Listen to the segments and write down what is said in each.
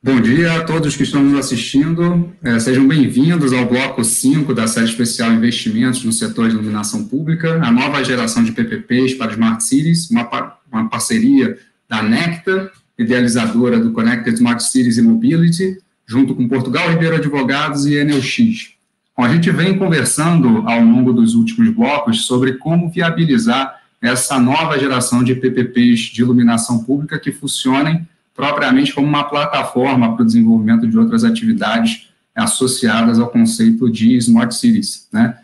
Bom dia a todos que estão nos assistindo. Sejam bem-vindos ao bloco 5 da série especial Investimentos no setor de iluminação pública, a nova geração de PPPs para Smart Cities, uma parceria da Necta, idealizadora do Connected Smart Cities e Mobility, junto com Portugal Ribeiro Advogados e Enel X. Bom, a gente vem conversando ao longo dos últimos blocos sobre como viabilizar essa nova geração de PPPs de iluminação pública que funcionem propriamente como uma plataforma para o desenvolvimento de outras atividades associadas ao conceito de Smart Cities, né?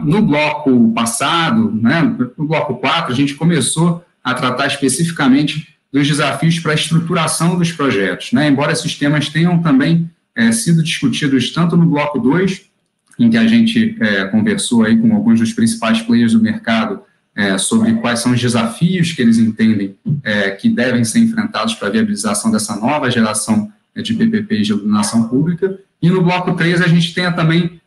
No bloco passado, né, no bloco 4, a gente começou a tratar especificamente dos desafios para a estruturação dos projetos, né? Embora esses temas tenham também sido discutidos tanto no bloco 2, em que a gente conversou aí com alguns dos principais players do mercado sobre quais são os desafios que eles entendem que devem ser enfrentados para a viabilização dessa nova geração de PPPs de iluminação pública. E no bloco 3 a gente tenha também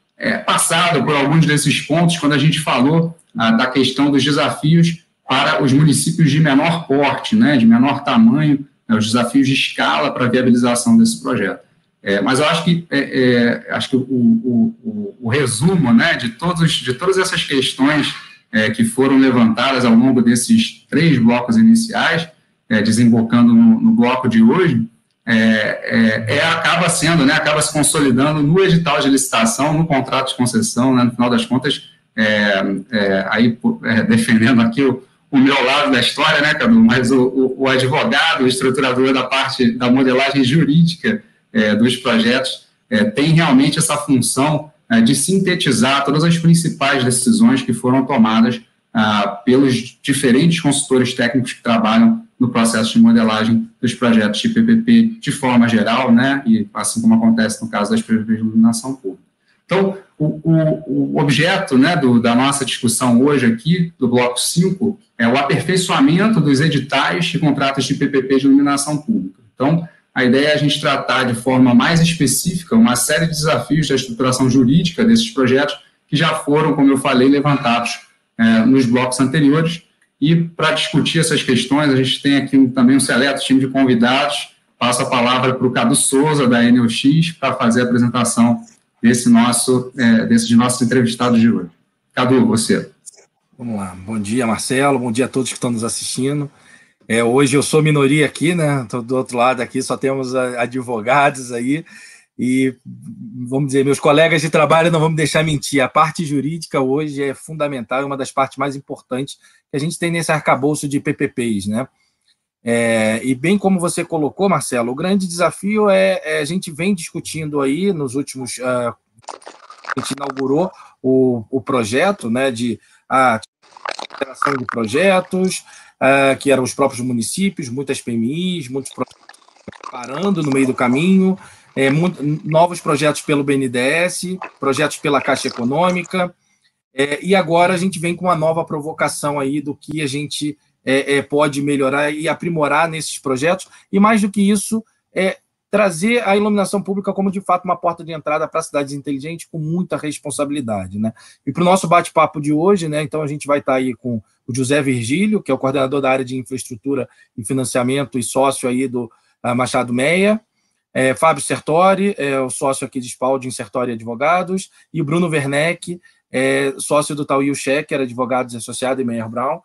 passado por alguns desses pontos quando a gente falou da questão dos desafios para os municípios de menor porte, né, de menor tamanho, os desafios de escala para a viabilização desse projeto. Mas eu acho que o resumo, né, de todas essas questões que foram levantadas ao longo desses 3 blocos iniciais, desembocando no bloco de hoje, acaba se consolidando no edital de licitação, no contrato de concessão, né, no final das contas, defendendo aqui o meu lado da história, né, Cadu, mas o advogado, o estruturador da parte da modelagem jurídica dos projetos, tem realmente essa função de sintetizar todas as principais decisões que foram tomadas pelos diferentes consultores técnicos que trabalham no processo de modelagem dos projetos de PPP de forma geral, né, e assim como acontece no caso das PPPs de iluminação pública. Então, o objeto, né, da nossa discussão hoje aqui, do bloco 5, é o aperfeiçoamento dos editais de contratos de PPP de iluminação pública. Então, a ideia é a gente tratar de forma mais específica uma série de desafios da estruturação jurídica desses projetos que já foram, como eu falei, levantados nos blocos anteriores. E para discutir essas questões, a gente tem aqui também um seleto time de convidados. Passo a palavra para o Cadu Souza, da Enel X, para fazer a apresentação desses nossos entrevistados de hoje. Cadu, você. Vamos lá. Bom dia, Marcelo. Bom dia a todos que estão nos assistindo. Hoje eu sou minoria aqui, né? Tô do outro lado aqui, só temos advogados aí. E, vamos dizer, meus colegas de trabalho não vão me deixar mentir. A parte jurídica hoje é fundamental, é uma das partes mais importantes que a gente tem nesse arcabouço de PPPs, né? E bem como você colocou, Marcelo, o grande desafio a gente vem discutindo aí nos últimos... a gente inaugurou o projeto, né, de geração de projetos, que eram os próprios municípios, muitas PMIs, muitos projetos parando no meio do caminho, novos projetos pelo BNDES, projetos pela Caixa Econômica, e agora a gente vem com uma nova provocação aí do que a gente pode melhorar e aprimorar nesses projetos, e mais do que isso, trazer a iluminação pública como, de fato, uma porta de entrada para cidades inteligentes com muita responsabilidade, né? E para o nosso bate-papo de hoje, né, então a gente vai estar aí com o José Virgílio, que é o coordenador da área de infraestrutura e financiamento e sócio aí do Machado Meia, Fábio Sertori, o sócio aqui de Spalding Sertori Advogados, e o Bruno Werneck, sócio do Tauil Schecker, advogados associados em Meyer Brown.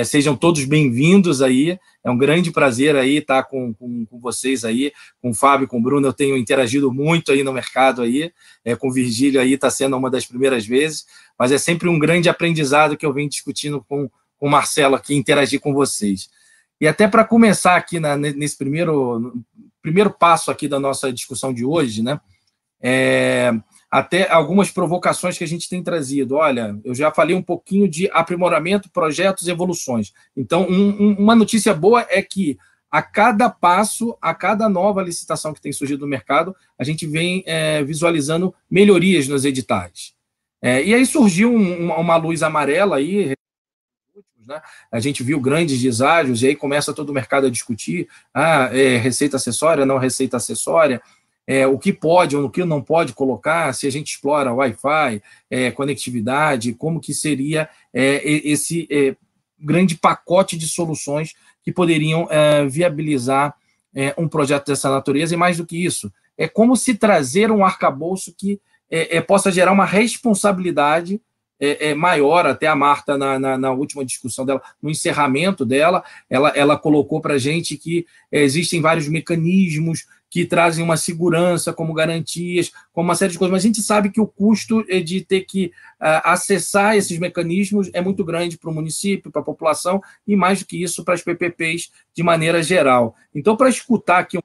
Sejam todos bem-vindos aí, é um grande prazer aí estar com vocês aí, com o Fábio, com o Bruno. Eu tenho interagido muito aí no mercado aí, com o Virgílio aí está sendo uma das primeiras vezes, mas é sempre um grande aprendizado que eu venho discutindo com o Marcelo aqui, interagir com vocês. E até para começar aqui nesse primeiro passo aqui da nossa discussão de hoje, né, até algumas provocações que a gente tem trazido. Olha, eu já falei um pouquinho de aprimoramento, projetos e evoluções. Então, uma notícia boa é que a cada passo, a cada nova licitação que tem surgido no mercado, a gente vem visualizando melhorias nos editais. E aí surgiu uma luz amarela aí, né? A gente viu grandes deságios, e aí começa todo o mercado a discutir receita acessória, não receita acessória, o que pode ou o que não pode colocar, se a gente explora Wi-Fi, conectividade, como que seria esse grande pacote de soluções que poderiam viabilizar um projeto dessa natureza, e mais do que isso, é como se trazer um arcabouço que possa gerar uma responsabilidade maior. Até a Marta, na última discussão dela, no encerramento dela, ela colocou para a gente que existem vários mecanismos que trazem uma segurança como garantias, como uma série de coisas, mas a gente sabe que o custo de ter que acessar esses mecanismos é muito grande para o município, para a população, e mais do que isso, para as PPPs de maneira geral. Então, para escutar aqui,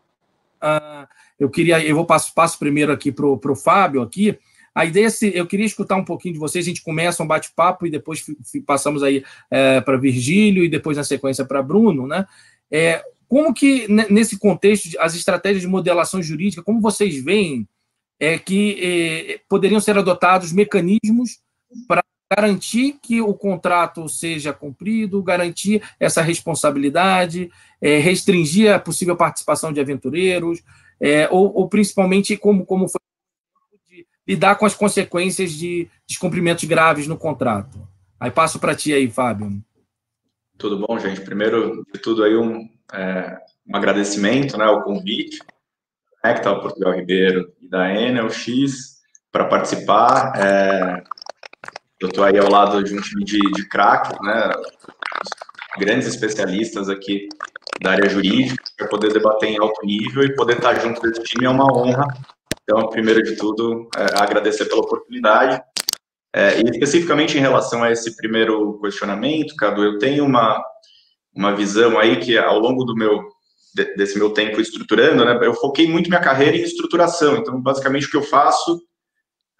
eu passo primeiro aqui para o Fábio aqui. A ideia eu queria escutar um pouquinho de vocês. A gente começa um bate-papo e depois passamos aí para Virgílio e depois na sequência para Bruno, né? Como que, nesse contexto, as estratégias de modelação jurídica, como vocês veem que poderiam ser adotados mecanismos para garantir que o contrato seja cumprido, garantir essa responsabilidade, restringir a possível participação de aventureiros, ou principalmente como foi de lidar com as consequências de descumprimentos graves no contrato. Aí passo para ti aí, Fábio. Tudo bom, gente? Primeiro de tudo aí um agradecimento, né, ao convite, que está o Portugal Ribeiro e da Enel X para participar. Eu estou aí ao lado de um time de craque, né, grandes especialistas aqui da área jurídica, para poder debater em alto nível e poder estar junto desse time é uma honra. Então, primeiro de tudo, agradecer pela oportunidade. E especificamente em relação a esse primeiro questionamento, Cadu, eu tenho uma visão aí que ao longo desse meu tempo estruturando, né, eu foquei muito minha carreira em estruturação. Então, basicamente, o que eu faço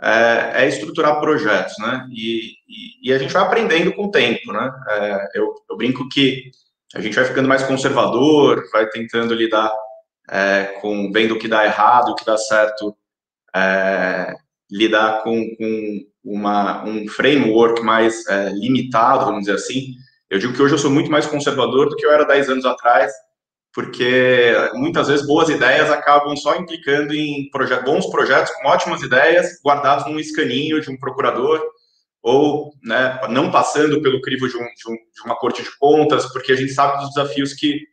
é estruturar projetos, né? E a gente vai aprendendo com o tempo, né? Eu brinco que a gente vai ficando mais conservador, vai tentando lidar vendo o que dá errado, o que dá certo, lidar com um framework mais limitado, vamos dizer assim. Eu digo que hoje eu sou muito mais conservador do que eu era 10 anos atrás, porque muitas vezes boas ideias acabam só implicando em bons projetos com ótimas ideias guardados num escaninho de um procurador, ou, né, não passando pelo crivo de uma corte de contas, porque a gente sabe dos desafios que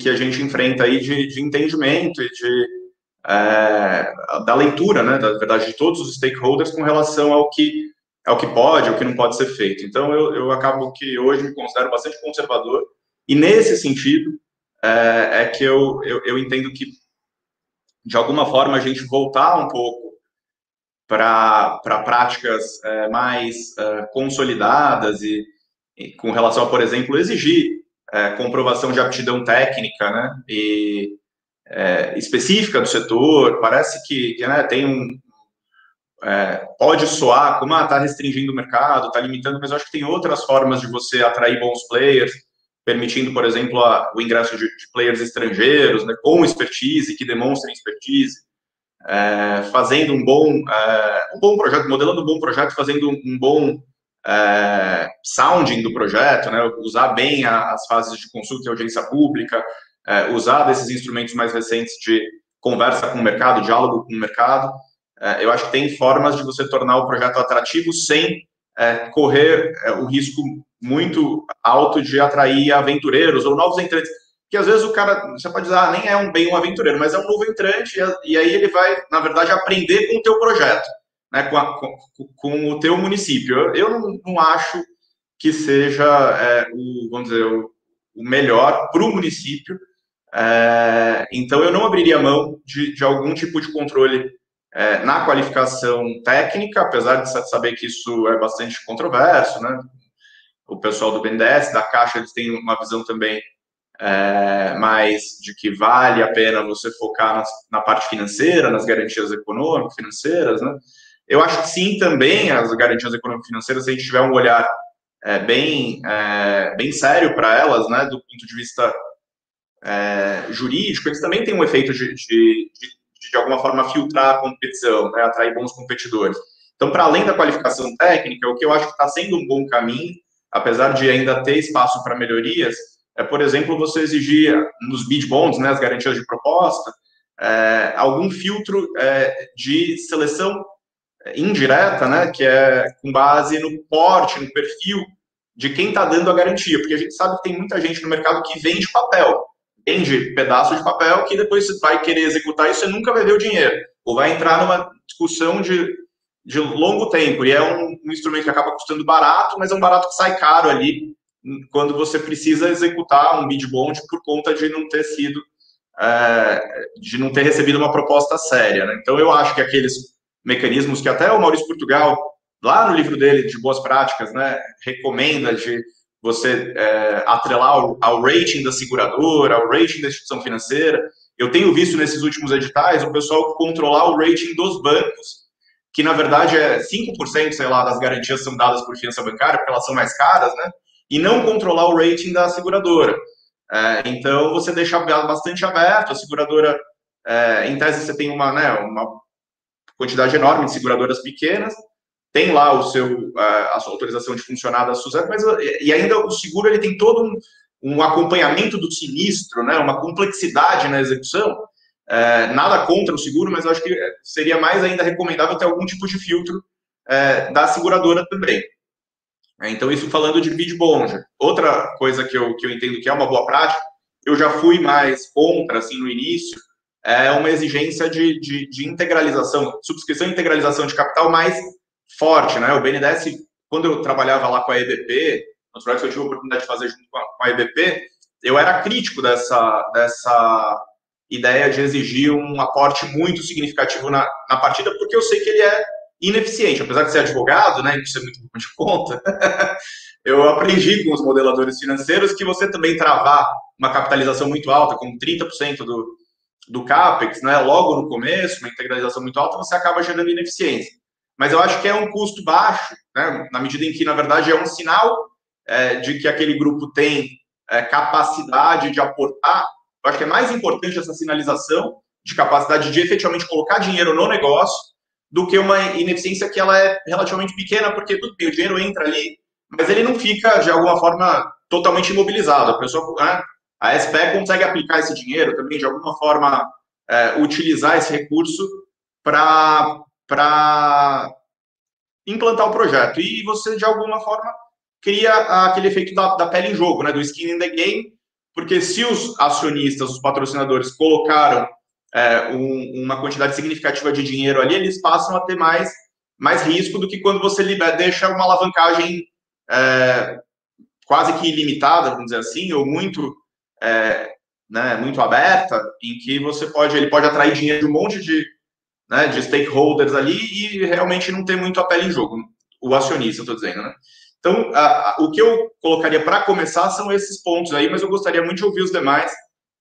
a gente enfrenta aí de entendimento e da leitura, né, da verdade, de todos os stakeholders com relação ao que pode, ao que não pode ser feito. Então, eu acabo que hoje me considero bastante conservador, e nesse sentido, que eu entendo que, de alguma forma, a gente voltar um pouco para práticas mais consolidadas e com relação a, por exemplo, exigir comprovação de aptidão técnica, né, e específica do setor. Parece que né, tem pode soar como está restringindo o mercado, está limitando, mas eu acho que tem outras formas de você atrair bons players, permitindo, por exemplo, o ingresso de players estrangeiros, né, com expertise, que demonstrem expertise, fazendo um bom projeto, modelando um bom projeto, fazendo um bom sounding do projeto, né, usar bem as fases de consulta e audiência pública, usar desses instrumentos mais recentes de conversa com o mercado, diálogo com o mercado. Eu acho que tem formas de você tornar o projeto atrativo sem correr o risco muito alto de atrair aventureiros ou novos entrantes, que às vezes o cara, você pode dizer, nem é bem um aventureiro, mas é um novo entrante, e aí ele vai, na verdade, aprender com o teu projeto, né, com o teu município. Eu não acho que seja, vamos dizer, o melhor para o município. Então, eu não abriria mão de algum tipo de controle na qualificação técnica, apesar de saber que isso é bastante controverso, né? O pessoal do BNDES, da Caixa, eles têm uma visão também mais de que vale a pena você focar na parte financeira, nas garantias econômicas, financeiras, né? Eu acho que sim, também as garantias econômicas financeiras, se a gente tiver um olhar bem sério para elas, né, do ponto de vista jurídico, eles também têm um efeito de alguma forma, filtrar a competição, né, atrair bons competidores. Então, para além da qualificação técnica, o que eu acho que está sendo um bom caminho, apesar de ainda ter espaço para melhorias, por exemplo, você exigir nos bid bonds, né, as garantias de proposta, algum filtro de seleção indireta, né, que é com base no porte, no perfil de quem está dando a garantia, porque a gente sabe que tem muita gente no mercado que vende papel. vende pedaço de papel que depois você vai querer executar e você nunca vai ver o dinheiro, ou vai entrar numa discussão de longo tempo, e é um instrumento que acaba custando barato, mas é um barato que sai caro ali, quando você precisa executar um bid bond por conta de não ter sido, de não ter recebido uma proposta séria, né? Então eu acho que aqueles mecanismos que até o Maurício Portugal, lá no livro dele de boas práticas, né, recomenda de você atrelar ao rating da seguradora, ao rating da instituição financeira. Eu tenho visto nesses últimos editais o pessoal controlar o rating dos bancos, que na verdade é 5%, sei lá, das garantias são dadas por fiança bancária, porque elas são mais caras, né? E não controlar o rating da seguradora. Então, você deixa bastante aberto, a seguradora, em tese, você tem uma quantidade enorme de seguradoras pequenas, tem lá a sua autorização de funcionar da SUSEP, e ainda o seguro ele tem todo um acompanhamento do sinistro, né, uma complexidade na execução. Nada contra o seguro, mas eu acho que seria mais ainda recomendável ter algum tipo de filtro da seguradora também. Então, isso falando de bid bond. Outra coisa que eu entendo que é uma boa prática, eu já fui mais contra, assim, no início, é uma exigência de integralização, subscrição e integralização de capital mais forte, né? O BNDES, quando eu trabalhava lá com a EBP, nos projetos que eu tive a oportunidade de fazer junto com a EBP, eu era crítico dessa ideia de exigir um aporte muito significativo na partida, porque eu sei que ele é ineficiente. Apesar de ser advogado, né, e ser muito bom de conta, eu aprendi com os modeladores financeiros que você também travar uma capitalização muito alta, como 30% do CAPEX, né, logo no começo, uma integralização muito alta, você acaba gerando ineficiência. Mas eu acho que é um custo baixo, né, na medida em que, na verdade, é um sinal de que aquele grupo tem capacidade de aportar. Eu acho que é mais importante essa sinalização de capacidade de efetivamente colocar dinheiro no negócio do que uma ineficiência que ela é relativamente pequena, porque tudo bem, o dinheiro entra ali, mas ele não fica, de alguma forma, totalmente imobilizado. A pessoa, a SPE consegue aplicar esse dinheiro também, de alguma forma, utilizar esse recurso para implantar o projeto. E você, de alguma forma, cria aquele efeito da pele em jogo, né, do skin in the game, porque se os acionistas, os patrocinadores colocaram uma quantidade significativa de dinheiro ali, eles passam a ter mais risco do que quando você deixa uma alavancagem quase que ilimitada, vamos dizer assim, ou muito aberta, em que ele pode atrair dinheiro de um monte de stakeholders ali e realmente não ter muito a pele em jogo, o acionista, eu estou dizendo, né? Então, o que eu colocaria para começar são esses pontos aí, mas eu gostaria muito de ouvir os demais,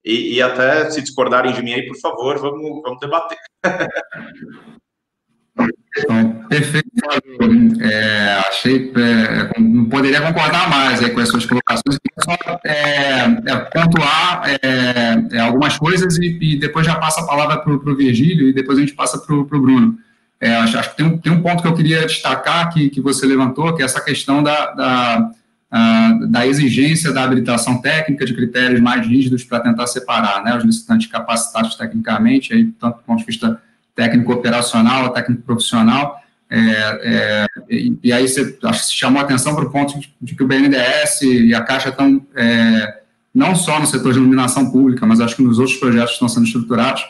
e até se discordarem de mim aí, por favor, vamos debater. Então, perfeito. Não poderia concordar mais aí com as suas colocações. Eu só pontuar algumas coisas e depois já passa a palavra para o Virgílio e depois a gente passa para o Bruno. Acho que tem um ponto que eu queria destacar que você levantou, que é essa questão da exigência da habilitação técnica, de critérios mais rígidos para tentar separar, né, os licitantes capacitados tecnicamente, aí, tanto do ponto de vista técnico-operacional, técnico-profissional, e aí você chamou a atenção para o ponto de que o BNDES e a Caixa estão, não só no setor de iluminação pública, mas acho que nos outros projetos que estão sendo estruturados,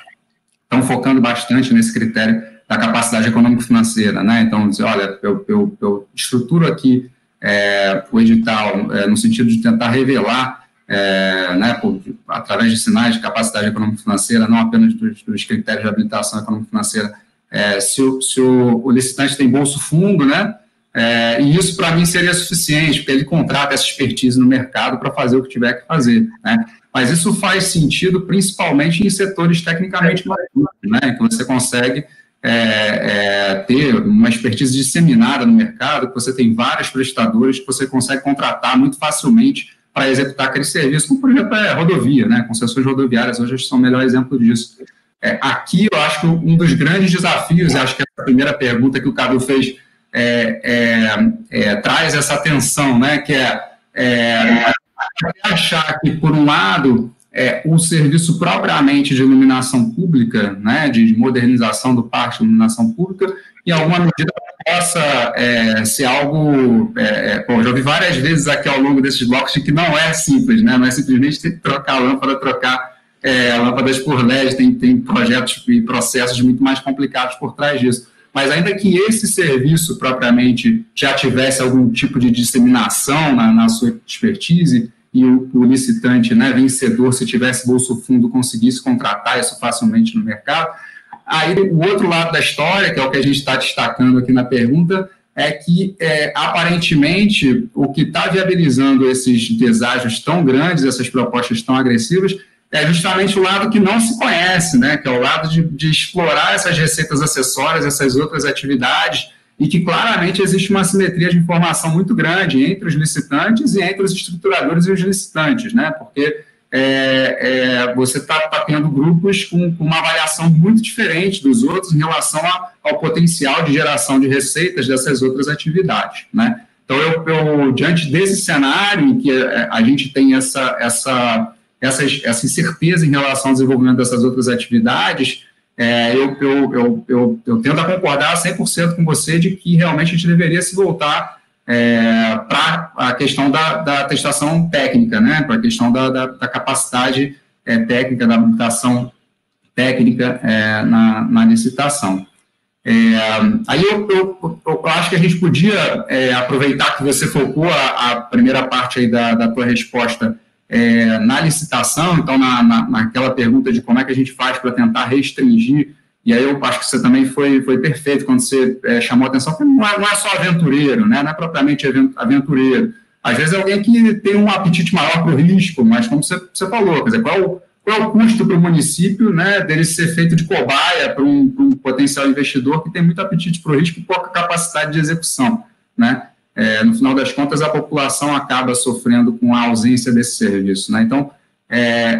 estão focando bastante nesse critério da capacidade econômico-financeira, né? Então, dizer, olha, eu estruturo aqui o edital no sentido de tentar revelar, através de sinais de capacidade econômico-financeira, não apenas dos critérios de habilitação econômico-financeira, se o licitante tem bolso fundo, né? E isso, para mim, seria suficiente, porque ele contrata essa expertise no mercado para fazer o que tiver que fazer, né? Mas isso faz sentido principalmente em setores tecnicamente maduros, né? Que você consegue ter uma expertise disseminada no mercado, que você tem vários prestadores que você consegue contratar muito facilmente para executar aquele serviço, como, por exemplo, rodovia, né? Concessões rodoviárias hoje são o melhor exemplo disso. Aqui, eu acho que um dos grandes desafios, acho que a primeira pergunta que o Cadu fez traz essa atenção, né? Que achar que, por um lado, o serviço propriamente de iluminação pública, né, de modernização do parque de iluminação pública, em alguma medida possa ser algo... já ouvi várias vezes aqui ao longo desses blocos de que não é simples, né? Não é simplesmente trocar a lâmpada, trocar lâmpadas por LED, tem projetos e processos muito mais complicados por trás disso. Mas ainda que esse serviço propriamente já tivesse algum tipo de disseminação na sua expertise e o licitante, né, vencedor, se tivesse bolso fundo, conseguisse contratar isso facilmente no mercado, aí o outro lado da história, que é o que a gente está destacando aqui na pergunta, é que, aparentemente, o que está viabilizando esses deságios tão grandes, essas propostas tão agressivas, é justamente o lado que não se conhece, né? Que é o lado de explorar essas receitas acessórias, essas outras atividades, e que claramente existe uma assimetria de informação muito grande entre os licitantes e entre os estruturadores e os licitantes, né? Porque você está tendo grupos com uma avaliação muito diferente dos outros em relação ao potencial de geração de receitas dessas outras atividades, né? Então, eu diante desse cenário em que a gente tem essa incerteza em relação ao desenvolvimento dessas outras atidades, eu tento concordar 100% com você de que realmente a gente deveria se voltar para a questão da atestação técnica, né, para a questão da capacidade técnica, da habilitação técnica na licitação. Aí eu acho que a gente podia aproveitar que você focou a primeira parte aí da tua resposta na licitação, então naquela pergunta de como é que a gente faz para tentar restringir, e aí eu acho que você também foi perfeito quando você chamou a atenção, que não é só aventureiro, né? Não é propriamente aventureiro. Às vezes é alguém que tem um apetite maior para o risco, mas como você falou, quer dizer, qual é o custo para o município, né, dele ser feito de cobaia para um potencial investidor que tem muito apetite para o risco e pouca capacidade de execução, né? No final das contas, a população acaba sofrendo com a ausência desse serviço, né? Então,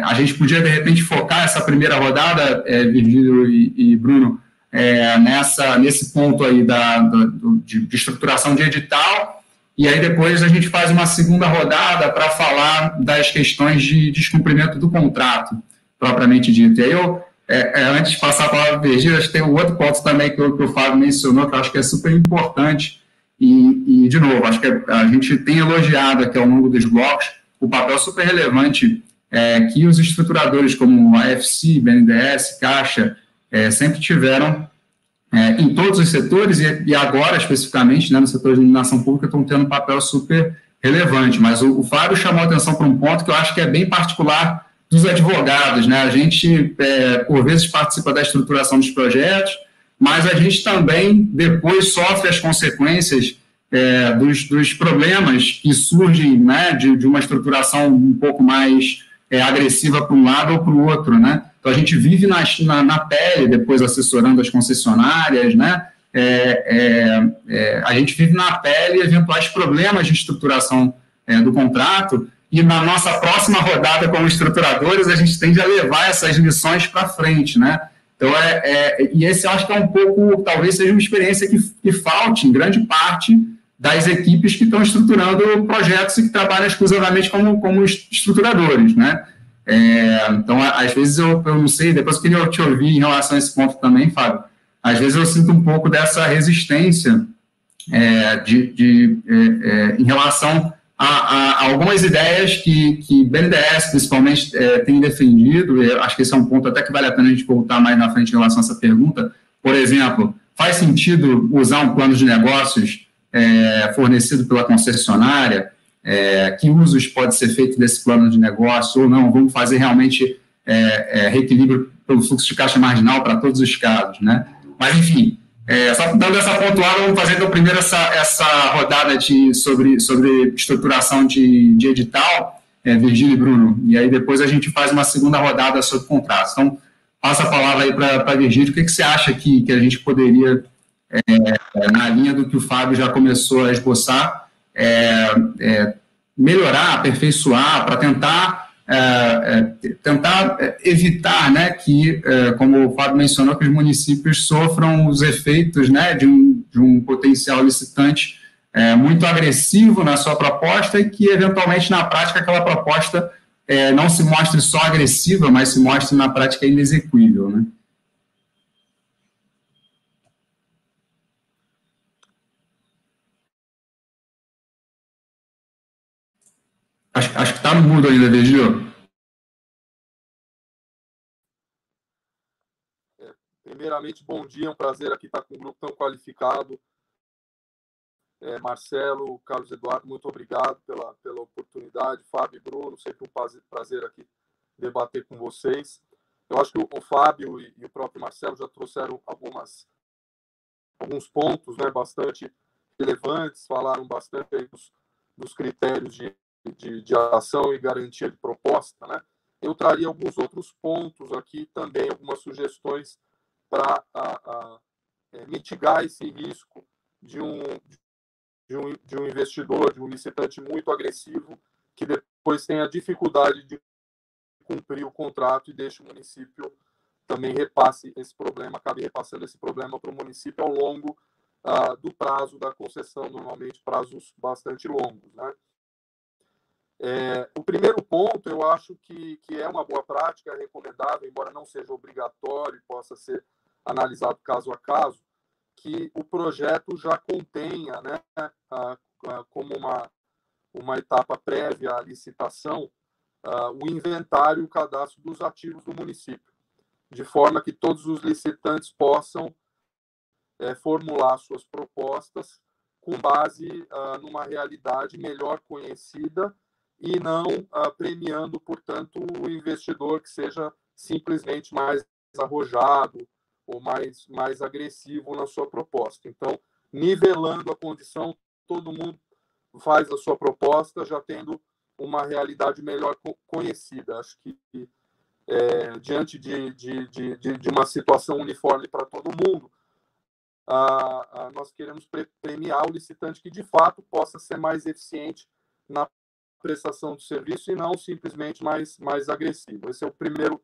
a gente podia, de repente, focar essa primeira rodada, Virgílio e Bruno, nesse ponto aí de estruturação de edital, e aí depois a gente faz uma segunda rodada para falar das questões de descumprimento do contrato, propriamente dito. E aí antes de passar a palavra para o Virgílio, acho que tem um outro ponto também que o Fábio mencionou, que eu acho que é super importante. E, de novo, acho que a gente tem elogiado aqui ao longo dos blocos o papel super relevante que os estruturadores como a AFC, BNDES, Caixa, sempre tiveram em todos os setores e agora, especificamente, né, no setor de iluminação pública, estão tendo um papel super relevante. Mas o Fábio chamou a atenção para um ponto que eu acho que é bem particular dos advogados, né? A gente, por vezes, participa da estruturação dos projetos, mas a gente também depois sofre as consequências dos problemas que surgem, né, de uma estruturação um pouco mais agressiva para um lado ou para o outro, né? Então, a gente vive na pele, depois assessorando as concessionárias, né? A gente vive na pele eventuais problemas de estruturação do contrato e na nossa próxima rodada como estruturadores, a gente tende a levar essas lições para frente, né? Então, e esse eu acho que é um pouco, talvez seja uma experiência que falte em grande parte das equipes que estão estruturando projetos e que trabalham exclusivamente como estruturadores, né? Então, às vezes eu não sei, depois eu queria te ouvir em relação a esse ponto também, Fábio. Às vezes eu sinto um pouco dessa resistência em relação a algumas ideias que BNDES, principalmente, tem defendido, e acho que esse é um ponto até que vale a pena a gente voltar mais na frente em relação a essa pergunta. Por exemplo, faz sentido usar um plano de negócios fornecido pela concessionária? Que usos pode ser feito desse plano de negócio ou não? Vamos fazer realmente reequilíbrio pelo fluxo de caixa marginal para todos os casos, né? Mas, enfim, só dando essa pontuada, vamos fazer então primeiro essa rodada sobre estruturação de edital, Virgílio e Bruno, e aí depois a gente faz uma segunda rodada sobre contratos. Então, passa a palavra aí para Virgílio. O que você acha que a gente poderia, na linha do que o Fábio já começou a esboçar, melhorar, aperfeiçoar, para tentar evitar, né, que, como o Fábio mencionou, que os municípios sofram os efeitos, né, de um potencial licitante muito agressivo na sua proposta e que, eventualmente, na prática, aquela proposta não se mostre só agressiva, mas se mostre, na prática, inexequível, né? Acho que está mudo ainda, Virgílio. Primeiramente, bom dia, é um prazer aqui estar com um grupo tão qualificado. Marcelo, Carlos Eduardo, muito obrigado pela oportunidade. Fábio e Bruno, sempre um prazer aqui debater com vocês. Eu acho que o Fábio e o próprio Marcelo já trouxeram alguns pontos, né, bastante relevantes, falaram bastante aí dos critérios de ação e garantia de proposta, né? Eu traria alguns outros pontos aqui também, algumas sugestões para mitigar esse risco de um investidor, de um licitante muito agressivo, que depois tem a dificuldade de cumprir o contrato e deixa o município também repasse esse problema, acabe repassando esse problema para o município ao longo do prazo da concessão, normalmente prazos bastante longos, né? O primeiro ponto, eu acho que é uma boa prática, é recomendável, embora não seja obrigatório, possa ser analisado caso a caso, que o projeto já contenha, né, como uma etapa prévia à licitação, o inventário e o cadastro dos ativos do município, de forma que todos os licitantes possam formular suas propostas com base numa realidade melhor conhecida e não premiando, portanto, o investidor que seja simplesmente mais arrojado ou mais agressivo na sua proposta. Então, nivelando a condição, todo mundo faz a sua proposta já tendo uma realidade melhor conhecida. Acho que diante de uma situação uniforme para todo mundo, nós queremos premiar o licitante que, de fato, possa ser mais eficiente na prestação do serviço e não simplesmente mais agressivo. Esse é o primeiro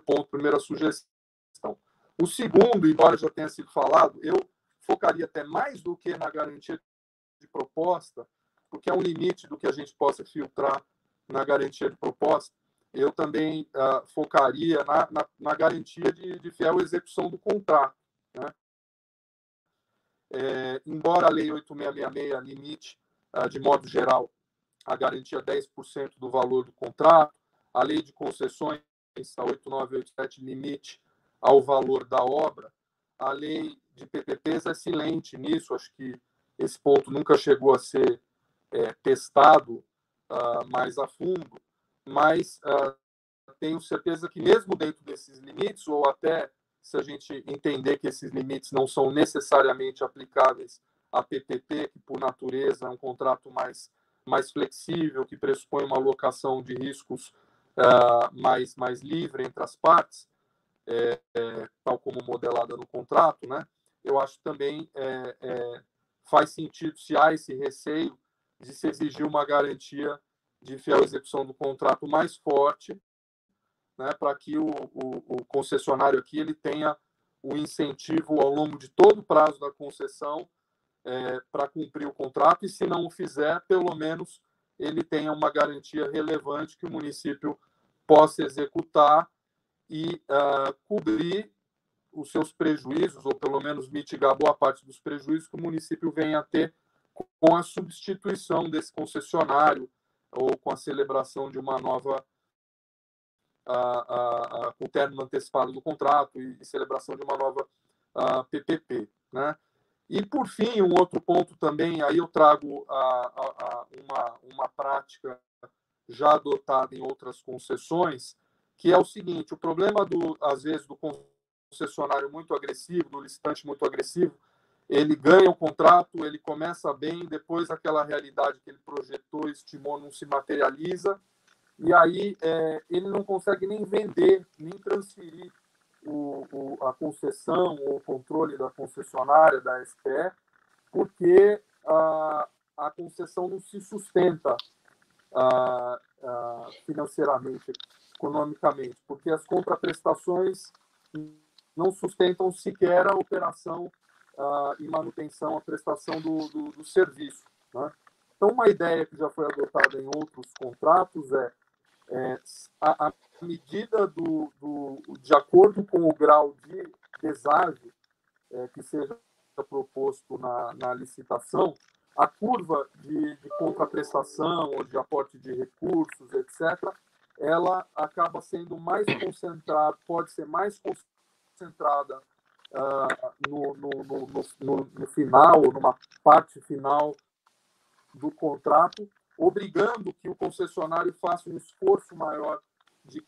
ponto, primeira sugestão. O segundo, embora já tenha sido falado, eu focaria até mais do que na garantia de proposta, porque é um limite do que a gente possa filtrar na garantia de proposta. Eu também focaria na garantia de fiel execução do contrato, né? Embora a Lei 8666 limite, de modo geral, a garantia 10% do valor do contrato, a Lei de Concessões, a 8987, limite ao valor da obra, a Lei de PPPs é silente nisso, acho que esse ponto nunca chegou a ser testado mais a fundo, mas tenho certeza que mesmo dentro desses limites, ou até se a gente entender que esses limites não são necessariamente aplicáveis a PPP, que por natureza é um contrato mais flexível, que pressupõe uma alocação de riscos mais livre entre as partes, tal como modelada no contrato, né? Eu acho que também faz sentido, se há esse receio de se exigir uma garantia de fiel execução do contrato mais forte, né, para que o concessionário aqui ele tenha o incentivo ao longo de todo o prazo da concessão para cumprir o contrato, e se não o fizer, pelo menos ele tenha uma garantia relevante que o município possa executar e cobrir os seus prejuízos, ou pelo menos mitigar boa parte dos prejuízos que o município venha a ter com a substituição desse concessionário ou com a celebração de uma nova com o término antecipado do contrato e celebração de uma nova PPP, né? E, por fim, um outro ponto também, aí eu trago uma prática já adotada em outras concessões, que é o seguinte: o problema, às vezes, do concessionário muito agressivo, do licitante muito agressivo, ele ganha o contrato, ele começa bem, depois aquela realidade que ele projetou, estimou, não se materializa, e aí ele não consegue nem vender, nem transferir a concessão ou o controle da concessionária, da SPE, porque a concessão não se sustenta financeiramente, economicamente, porque as contraprestações não sustentam sequer a operação e manutenção, a prestação do serviço, né? Então, uma ideia que já foi adotada em outros contratos à medida de acordo com o grau de deságio que seja proposto na licitação, a curva de contraprestação ou de aporte de recursos, etc., ela acaba sendo mais concentrada, pode ser mais concentrada no final, ou numa parte final do contrato, obrigando que o concessionário faça um esforço maior de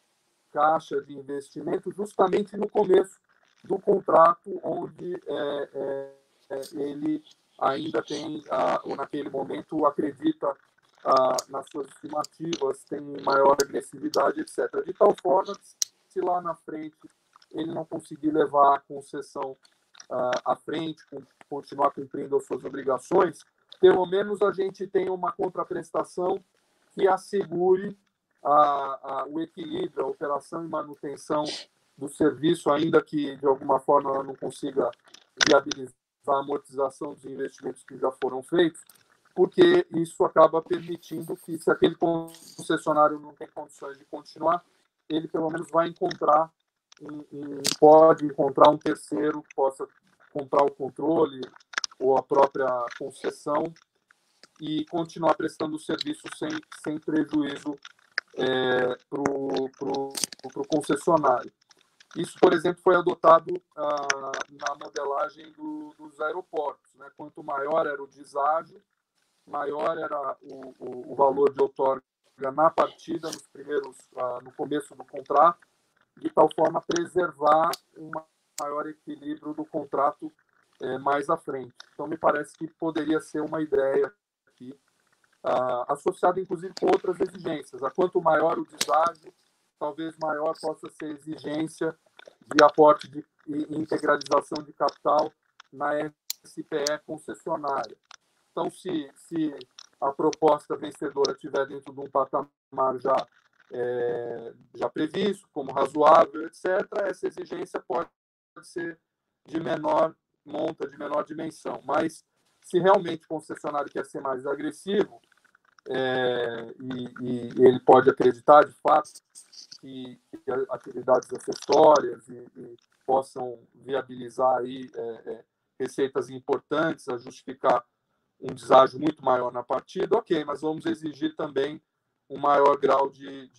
caixa de investimento justamente no começo do contrato, onde ele ainda tem, ou naquele momento, acredita nas suas estimativas, tem maior agressividade, etc. De tal forma que, se lá na frente ele não conseguir levar a concessão à frente, continuar cumprindo as suas obrigações, pelo menos a gente tem uma contraprestação que assegure o equilíbrio, a operação e manutenção do serviço, ainda que, de alguma forma, ela não consiga viabilizar a amortização dos investimentos que já foram feitos, porque isso acaba permitindo que, se aquele concessionário não tem condições de continuar, ele pelo menos vai encontrar, pode encontrar um terceiro que possa comprar o controle ou a própria concessão e continuar prestando o serviço sem prejuízo para o concessionário. Isso, por exemplo, foi adotado na modelagem dos aeroportos, né? Quanto maior era o deságio, maior era o valor de outorga na partida, no começo do contrato, de tal forma a preservar um maior equilíbrio do contrato mais à frente. Então, me parece que poderia ser uma ideia aqui, associada, inclusive, com outras exigências. Quanto maior o deságio, talvez maior possa ser a exigência de aporte e integralização de capital na SPE concessionária. Então, se a proposta vencedora estiver dentro de um patamar já previsto, como razoável, etc., essa exigência pode ser de menor monta, de menor dimensão. Mas, se realmente o concessionário quer ser mais agressivo, e ele pode acreditar, de fato, que atividades acessórias e possam viabilizar aí, receitas importantes a justificar um deságio muito maior na partida, ok, mas vamos exigir também um maior grau de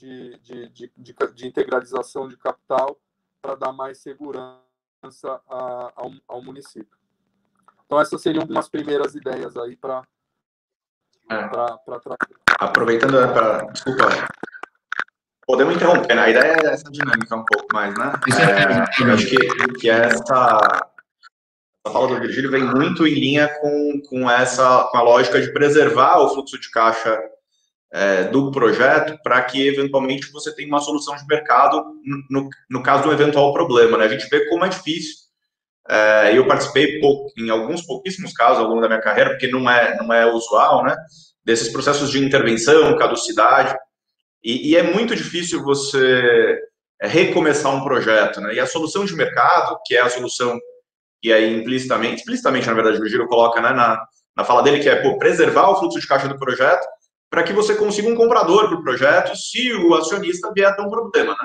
integralização de capital para dar mais segurança ao município. Então, essas seriam algumas primeiras ideias aí para trazer. Aproveitando, desculpa, podemos interromper, né? A ideia é essa dinâmica um pouco mais, né? Eu acho que essa fala do Virgílio vem muito em linha com a lógica de preservar o fluxo de caixa do projeto, para que, eventualmente, você tenha uma solução de mercado no caso de um eventual problema, né? A gente vê como é difícil. Eu participei em alguns pouquíssimos casos ao longo da minha carreira, porque não é usual, né? Desses processos de intervenção, caducidade, e é muito difícil você recomeçar um projeto, né? E a solução de mercado, que é a solução que aí implicitamente, na verdade, o Virgílio coloca, né, na fala dele, que é preservar o fluxo de caixa do projeto, para que você consiga um comprador para o projeto se o acionista vier a ter um problema,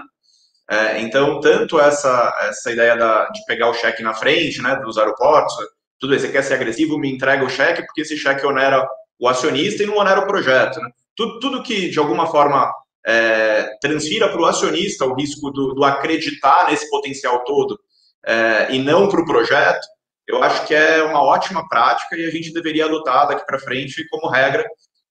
né? Então, tanto essa ideia de pegar o cheque na frente, né, dos aeroportos, tudo isso, você quer ser agressivo, me entrega o cheque, porque esse cheque onera o acionista e não onera o projeto, né? Tudo que, de alguma forma, transfira para o acionista o risco do acreditar nesse potencial todo e não para o projeto, eu acho que é uma ótima prática e a gente deveria adotar daqui para frente como regra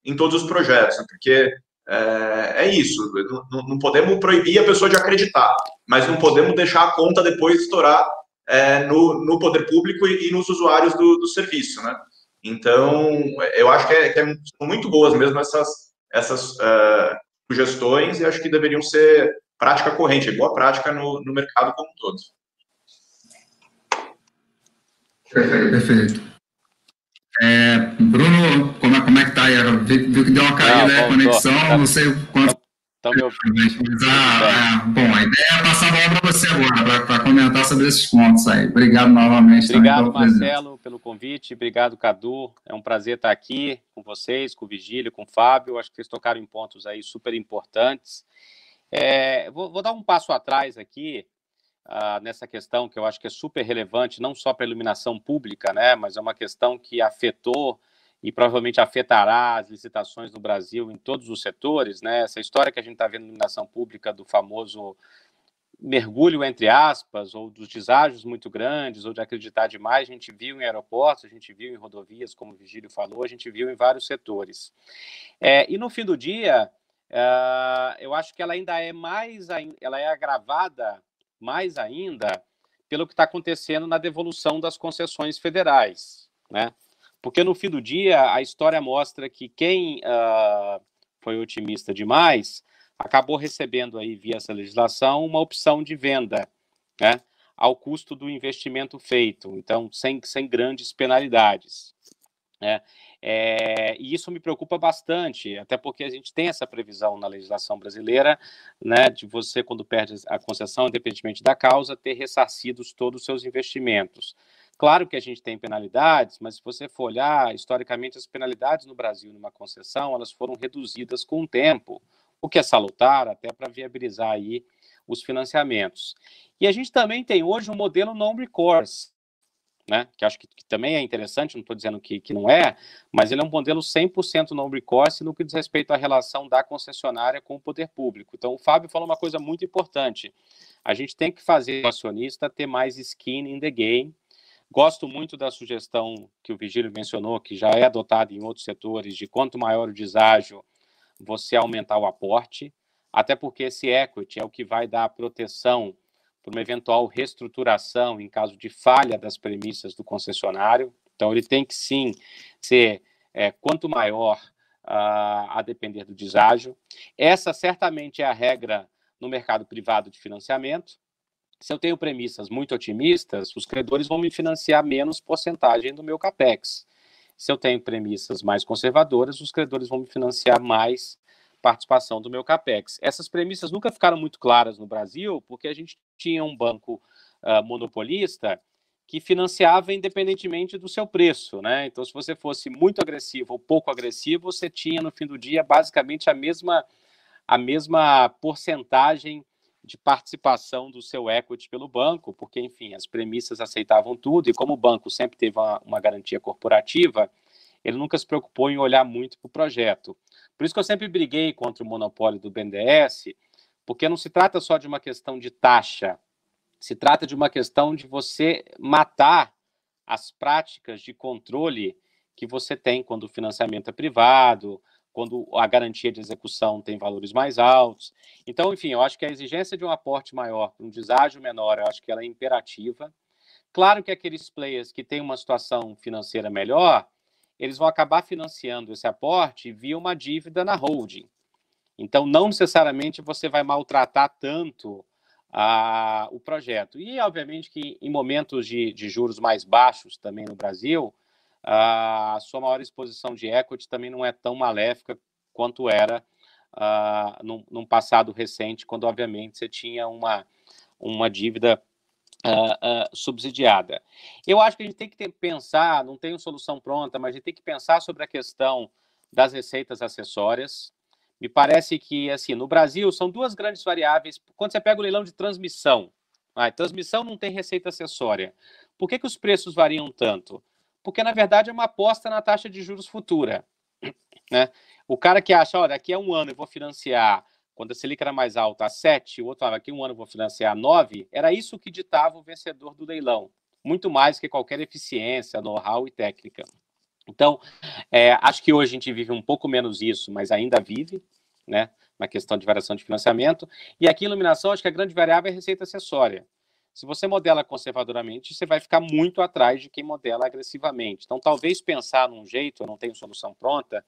em todos os projetos, né? Porque é isso, não podemos proibir a pessoa de acreditar, mas não podemos deixar a conta depois estourar no poder público e nos usuários do serviço, né? Então, eu acho que são muito boas mesmo essas sugestões, e acho que deveriam ser prática corrente, boa prática no mercado como um todo. Perfeito. Bruno, como é que tá aí? Viu que deu uma caída a conexão, não sei quanto. Estão me ouvindo? Bom, a ideia é passar a bola para você agora, para comentar sobre esses pontos aí. Obrigado novamente. Obrigado, Marcelo, pelo convite. Obrigado, Cadu. É um prazer estar aqui com vocês, com o Virgílio, com o Fábio. Acho que vocês tocaram em pontos aí super importantes. Vou dar um passo atrás aqui, nessa questão que eu acho que é super relevante, não só para a iluminação pública, né, mas é uma questão que afetou e provavelmente afetará as licitações no Brasil em todos os setores, né? Essa história que a gente está vendo na iluminação pública do famoso mergulho, entre aspas, ou dos deságios muito grandes, ou de acreditar demais, a gente viu em aeroportos, a gente viu em rodovias, como o Vigílio falou, a gente viu em vários setores. E no fim do dia, eu acho que ela ainda é ela é agravada mais ainda pelo que está acontecendo na devolução das concessões federais, né? Porque no fim do dia, a história mostra que quem foi otimista demais acabou recebendo aí, via essa legislação, uma opção de venda, né, ao custo do investimento feito, então, sem grandes penalidades, né? E isso me preocupa bastante, até porque a gente tem essa previsão na legislação brasileira, né, de você, quando perde a concessão, independentemente da causa, ter ressarcidos todos os seus investimentos. Claro que a gente tem penalidades, mas se você for olhar, historicamente, as penalidades no Brasil, numa concessão, elas foram reduzidas com o tempo, o que é salutar, até para viabilizar aí os financiamentos. E a gente também tem hoje um modelo non-recourse, né, que acho que também é interessante, não estou dizendo que não é, mas ele é um modelo 100% non-recourse no que diz respeito à relação da concessionária com o poder público. Então, o Fábio falou uma coisa muito importante. A gente tem que fazer o acionista ter mais skin in the game. Gosto muito da sugestão que o Vigílio mencionou, que já é adotada em outros setores, de quanto maior o deságio, você aumentar o aporte, até porque esse equity é o que vai dar proteção para uma eventual reestruturação em caso de falha das premissas do concessionário. Então, ele tem que, sim, ser quanto maior a depender do deságio. Essa certamente é a regra no mercado privado de financiamento. Se eu tenho premissas muito otimistas, os credores vão me financiar menos porcentagem do meu CAPEX. Se eu tenho premissas mais conservadoras, os credores vão me financiar mais participação do meu CAPEX. Essas premissas nunca ficaram muito claras no Brasil, porque a gente tinha um banco monopolista que financiava independentemente do seu preço, né? Então, se você fosse muito agressivo ou pouco agressivo, você tinha, no fim do dia, basicamente a mesma porcentagem de participação do seu equity pelo banco, porque, enfim, as premissas aceitavam tudo, e como o banco sempre teve uma garantia corporativa, ele nunca se preocupou em olhar muito para o projeto. Por isso que eu sempre briguei contra o monopólio do BNDES, porque não se trata só de uma questão de taxa, se trata de uma questão de você matar as práticas de controle que você tem quando o financiamento é privado, quando a garantia de execução tem valores mais altos. Então, enfim, eu acho que a exigência de um aporte maior para um deságio menor, eu acho que ela é imperativa. Claro que aqueles players que têm uma situação financeira melhor, eles vão acabar financiando esse aporte via uma dívida na holding. Então, não necessariamente você vai maltratar tanto o projeto. E, obviamente, que em momentos de juros mais baixos também no Brasil, a sua maior exposição de equity também não é tão maléfica quanto era num passado recente, quando, obviamente, você tinha uma dívida subsidiada. Eu acho que a gente tem que pensar, não tem uma solução pronta, mas a gente tem que pensar sobre a questão das receitas acessórias. Me parece que, assim, no Brasil, são duas grandes variáveis. Quando você pega o leilão de transmissão, transmissão não tem receita acessória. Por que os preços variam tanto? Porque, na verdade, é uma aposta na taxa de juros futura, né? O cara que acha, olha, daqui a um ano eu vou financiar, quando a Selic era mais alta, a 7, o outro falava, daqui a um ano eu vou financiar a 9, era isso que ditava o vencedor do leilão, muito mais que qualquer eficiência, know-how e técnica. Então, acho que hoje a gente vive um pouco menos isso, mas ainda vive, né, na questão de variação de financiamento. E aqui em iluminação, acho que a grande variável é a receita acessória. Se você modela conservadoramente, você vai ficar muito atrás de quem modela agressivamente. Então, talvez pensar num jeito, eu não tenho solução pronta,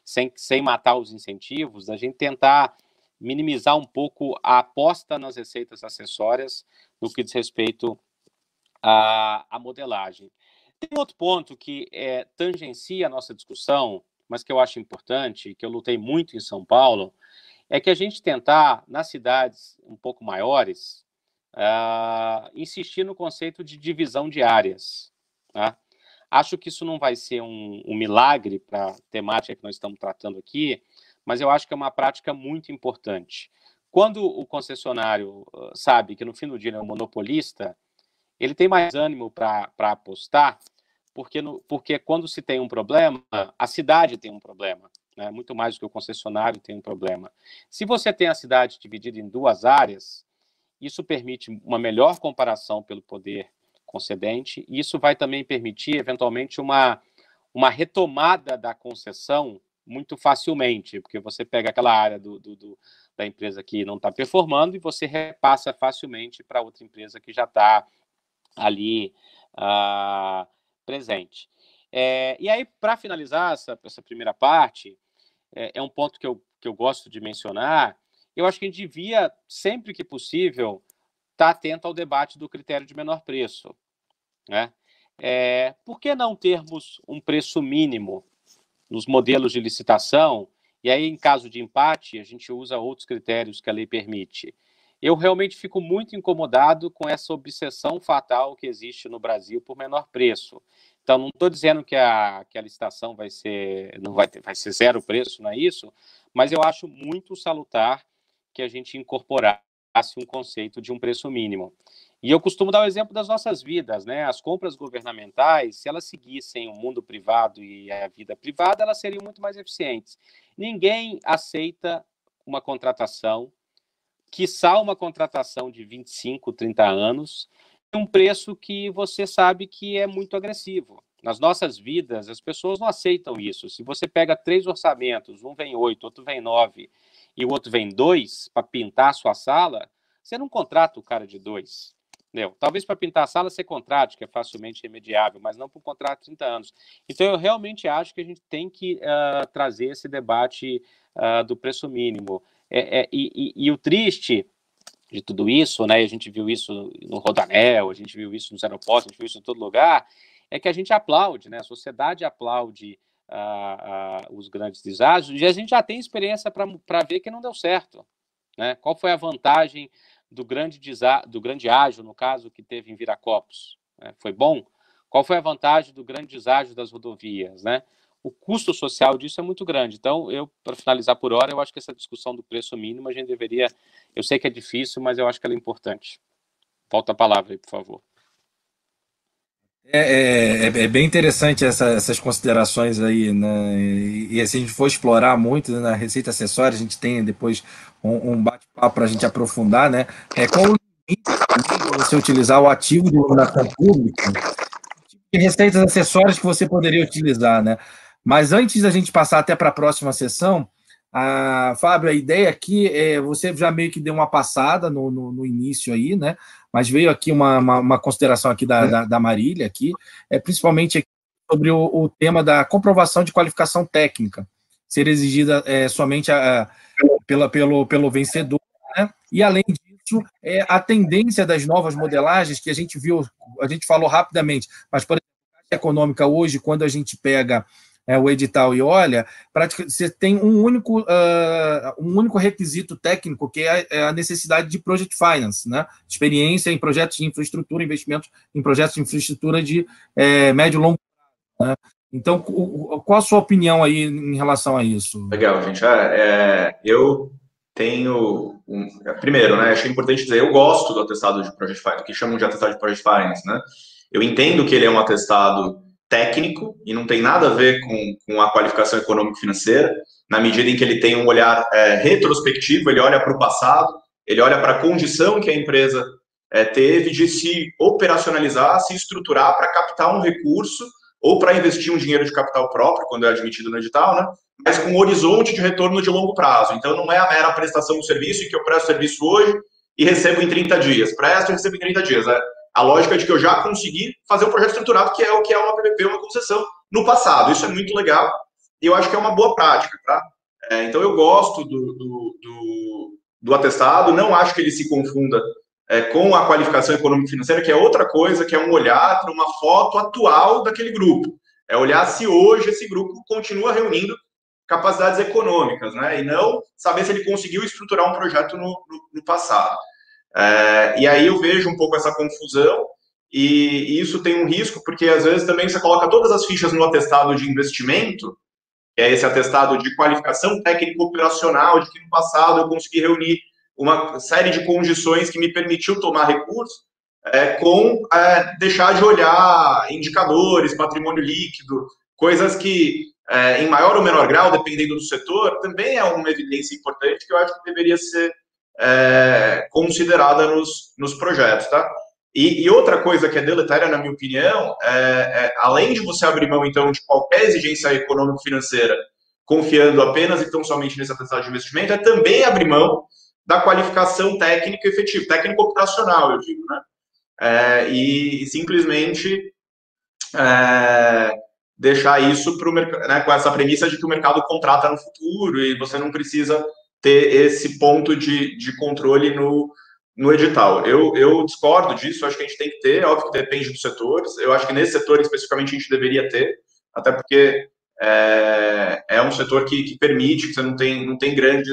sem matar os incentivos, da gente tentar minimizar um pouco a aposta nas receitas acessórias no que diz respeito à modelagem. Tem outro ponto que tangencia a nossa discussão, mas que eu acho importante, que eu lutei muito em São Paulo, é que a gente tentar, nas cidades um pouco maiores, insistir no conceito de divisão de áreas. Tá? Acho que isso não vai ser um milagre para a temática que nós estamos tratando aqui, mas eu acho que é uma prática muito importante. Quando o concessionário sabe que no fim do dia ele é um monopolista, ele tem mais ânimo para apostar, porque quando se tem um problema, a cidade tem um problema, né? Muito mais do que o concessionário tem um problema. Se você tem a cidade dividida em duas áreas, isso permite uma melhor comparação pelo poder concedente, e isso vai também permitir, eventualmente, uma retomada da concessão muito facilmente, porque você pega aquela área da empresa que não está performando e você repassa facilmente para outra empresa que já está ali presente. E aí, para finalizar essa primeira parte, é um ponto que eu gosto de mencionar. Eu acho que a gente devia, sempre que possível, estar atento ao debate do critério de menor preço, né? Por que não termos um preço mínimo nos modelos de licitação? E aí, em caso de empate, a gente usa outros critérios que a lei permite. Eu realmente fico muito incomodado com essa obsessão fatal que existe no Brasil por menor preço. Então, não estou dizendo que a licitação vai ser zero preço, não é isso, mas eu acho muito salutar que a gente incorporasse um conceito de um preço mínimo. E eu costumo dar o exemplo das nossas vidas, né? As compras governamentais, se elas seguissem o mundo privado e a vida privada, elas seriam muito mais eficientes. Ninguém aceita uma contratação, quiçá uma contratação de 25, 30 anos, um preço que você sabe que é muito agressivo. Nas nossas vidas, as pessoas não aceitam isso. Se você pega 3 orçamentos, um vem 8, outro vem 9 e o outro vem 2 para pintar a sua sala, você não contrata o cara de 2. Entendeu? Talvez para pintar a sala você contrate, que é facilmente remediável, mas não por um contrato de 30 anos. Então, eu realmente acho que a gente tem que trazer esse debate do preço mínimo. E o triste de tudo isso, né, a gente viu isso no Rodanel, a gente viu isso nos aeroportos, a gente viu isso em todo lugar, é que a gente aplaude, né, a sociedade aplaude os grandes deságios, e a gente já tem experiência para ver que não deu certo, né? Qual foi a vantagem do grande ágio, no caso, que teve em Viracopos? Foi bom? Qual foi a vantagem do grande deságio das rodovias, né? O custo social disso é muito grande. Então, para finalizar por hora, eu acho que essa discussão do preço mínimo, a gente deveria... Eu sei que é difícil, mas eu acho que ela é importante. Volta a palavra aí, por favor. É bem interessante essas considerações aí, né? E se a gente for explorar muito, né, na receita acessória, a gente tem depois um bate-papo para a gente aprofundar, né? Qual o limite de você utilizar o ativo de iluminação pública e receitas acessórias que você poderia utilizar, né? Mas antes da gente passar até para a próxima sessão, Fábio, a ideia aqui você já meio que deu uma passada no início aí, né? Mas veio aqui uma consideração aqui da Marília, aqui, principalmente aqui sobre o tema da comprovação de qualificação técnica, ser exigida somente pelo vencedor, né? E, além disso, a tendência das novas modelagens que a gente viu, a gente falou rapidamente, mas, por exemplo, a Caixa Econômica hoje, quando a gente pega o edital e olha, você tem um único requisito técnico, que é a necessidade de project finance, né? Experiência em projetos de infraestrutura, investimentos em projetos de infraestrutura de médio e longo prazo, né? Então, qual a sua opinião aí em relação a isso? Legal, gente. Eu tenho... Primeiro, né, achei importante dizer, eu gosto do atestado de Project Finance, que chamam de atestado de Project Finance, né? Eu entendo que ele é um atestado técnico e não tem nada a ver com a qualificação econômico-financeira, na medida em que ele tem um olhar retrospectivo, ele olha para o passado, ele olha para a condição que a empresa teve de se operacionalizar, se estruturar para captar um recurso ou para investir um dinheiro de capital próprio, quando é admitido no edital, né? Mas com um horizonte de retorno de longo prazo. Então, não é a mera prestação do serviço, em que eu presto serviço hoje e recebo em 30 dias. Presto e recebo em 30 dias. A lógica de que eu já consegui fazer um projeto estruturado, que é o que é uma PPP, uma concessão, no passado. Isso é muito legal e eu acho que é uma boa prática, tá? Então, eu gosto do atestado, não acho que ele se confunda com a qualificação econômico-financeira, que é outra coisa, que é um olhar para uma foto atual daquele grupo. É olhar se hoje esse grupo continua reunindo capacidades econômicas, né? E não saber se ele conseguiu estruturar um projeto no passado. E aí eu vejo um pouco essa confusão, e isso tem um risco, porque às vezes também você coloca todas as fichas no atestado de investimento, que é esse atestado de qualificação técnico-operacional, de que no passado eu consegui reunir uma série de condições que me permitiu tomar recurso, com deixar de olhar indicadores, patrimônio líquido, coisas que, em maior ou menor grau, dependendo do setor, também é uma evidência importante que eu acho que deveria ser considerada nos projetos, tá? E outra coisa que é deletéria, na minha opinião, além de você abrir mão, então, de qualquer exigência econômico-financeira, confiando apenas e tão somente nesse atestado de investimento, é também abrir mão da qualificação técnica efetiva, técnico-operacional, eu digo, né? E simplesmente deixar isso pro mercado, né, com essa premissa de que o mercado contrata no futuro e você não precisa ter esse ponto de controle no edital. Eu discordo disso, acho que a gente tem que ter, óbvio que depende dos setores, eu acho que nesse setor especificamente a gente deveria ter, até porque é um setor que permite, que você não tem grande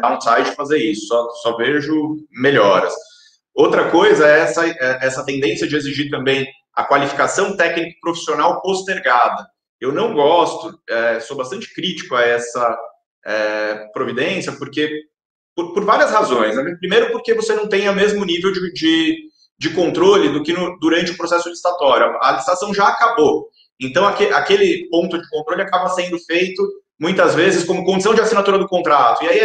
downside fazer isso, só vejo melhoras. Outra coisa é essa tendência de exigir também a qualificação técnica profissional postergada. Eu não gosto, sou bastante crítico a essa providência, porque por várias razões. Né? Primeiro, porque você não tem o mesmo nível de controle do que durante o processo licitatório. A licitação já acabou. Então, aquele ponto de controle acaba sendo feito, muitas vezes, como condição de assinatura do contrato. E aí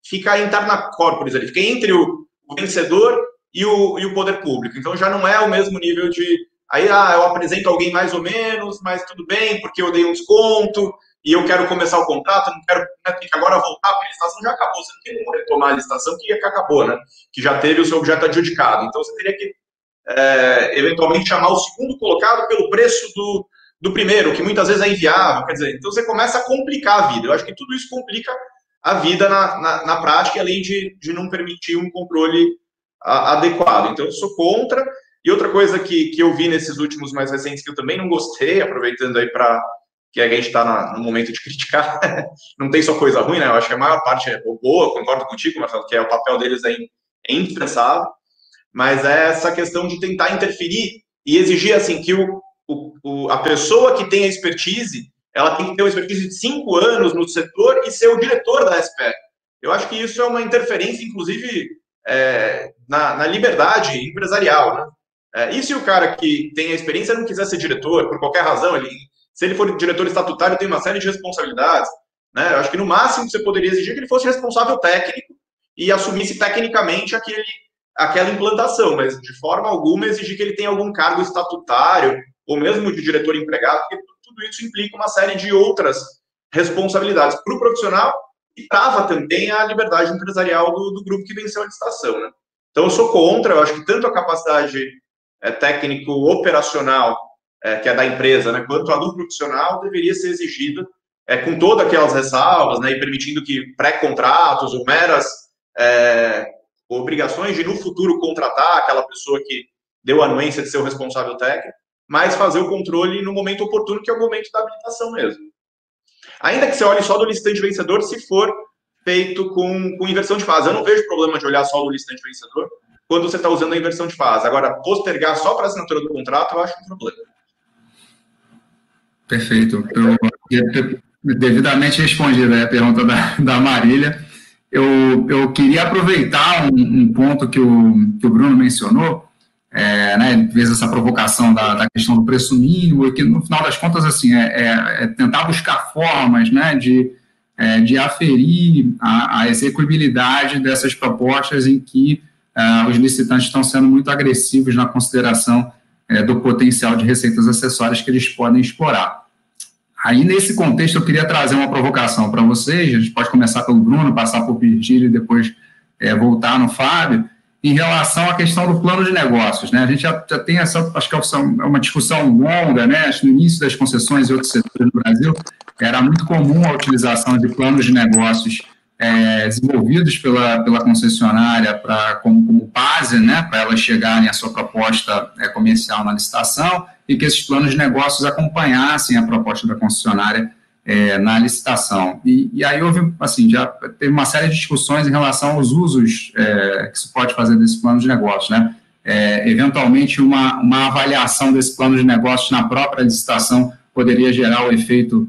fica interna corporis ali, fica entre o vencedor e o poder público. Então, já não é o mesmo nível de... Aí, eu apresento alguém mais ou menos, mas tudo bem, porque eu dei um desconto, e eu quero começar o contrato, não quero ter que agora voltar, porque a licitação já acabou. Você não tem como retomar a licitação que acabou, né? Que já teve o seu objeto adjudicado. Então, você teria que, eventualmente, chamar o segundo colocado pelo preço do primeiro, que muitas vezes é inviável. Quer dizer, então você começa a complicar a vida. Eu acho que tudo isso complica a vida na prática, além de não permitir um controle adequado. Então, eu sou contra. E outra coisa que eu vi nesses últimos mais recentes, que eu também não gostei, aproveitando aí que a gente está no momento de criticar, não tem só coisa ruim, né? Eu acho que a maior parte é boa, concordo contigo, Marcelo, que o papel deles é indispensável, mas é essa questão de tentar interferir e exigir, assim, que a pessoa que tem a expertise, ela tem que ter uma expertise de 5 anos no setor e ser o diretor da SPE. Eu acho que isso é uma interferência, inclusive, na liberdade empresarial, né? E se o cara que tem a experiência não quiser ser diretor, por qualquer razão, se ele for diretor estatutário, tem uma série de responsabilidades, né? Eu acho que no máximo você poderia exigir que ele fosse responsável técnico e assumisse tecnicamente aquela implantação, mas de forma alguma exigir que ele tenha algum cargo estatutário ou mesmo de diretor empregado, porque tudo isso implica uma série de outras responsabilidades para o profissional e trava também a liberdade empresarial do grupo que venceu a licitação, né? Então eu sou contra, eu acho que tanto a capacidade técnico-operacional que é da empresa, né, quanto a do profissional, deveria ser exigida com todas aquelas ressalvas, né, e permitindo que pré-contratos ou meras obrigações de, no futuro, contratar aquela pessoa que deu a anuência de ser o responsável técnico, mas fazer o controle no momento oportuno, que é o momento da habilitação mesmo. Ainda que você olhe só do licitante vencedor, se for feito com inversão de fase. Eu não vejo problema de olhar só do licitante vencedor quando você está usando a inversão de fase. Agora, postergar só para a assinatura do contrato, eu acho um problema. Perfeito. Eu devidamente respondida a pergunta da Marília. Eu queria aproveitar um ponto que o Bruno mencionou, né, fez essa provocação da questão do preço mínimo, e que, no final das contas, assim, tentar buscar formas, né, de aferir a execuibilidade dessas propostas em que os licitantes estão sendo muito agressivos na consideração do potencial de receitas acessórias que eles podem explorar. Aí, nesse contexto, eu queria trazer uma provocação para vocês. A gente pode começar pelo Bruno, passar por Virgílio e depois voltar no Fábio, em relação à questão do plano de negócios, né? A gente já tem essa, acho que é uma discussão longa, né? Acho que no início das concessões e outros setores do Brasil, era muito comum a utilização de planos de negócios desenvolvidos pela concessionária como base, né, para elas chegarem à sua proposta comercial na licitação, e que esses planos de negócios acompanhassem a proposta da concessionária na licitação. E aí houve, assim, já teve uma série de discussões em relação aos usos que se pode fazer desse plano de negócios, né? Eventualmente, uma avaliação desse plano de negócios na própria licitação poderia gerar o efeito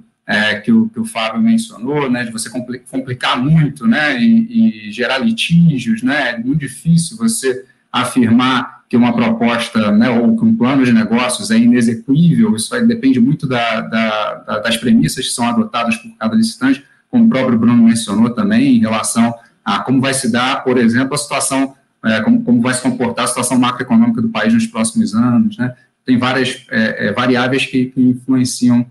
que o Fábio mencionou, né, de você complicar muito, né, e gerar litígios, né, é muito difícil você afirmar que uma proposta, né, ou que um plano de negócios é inexequível. Isso depende muito das premissas que são adotadas por cada licitante, como o próprio Bruno mencionou também, em relação a como vai se dar, por exemplo, a situação, como vai se comportar a situação macroeconômica do país nos próximos anos, né? Tem várias variáveis que influenciam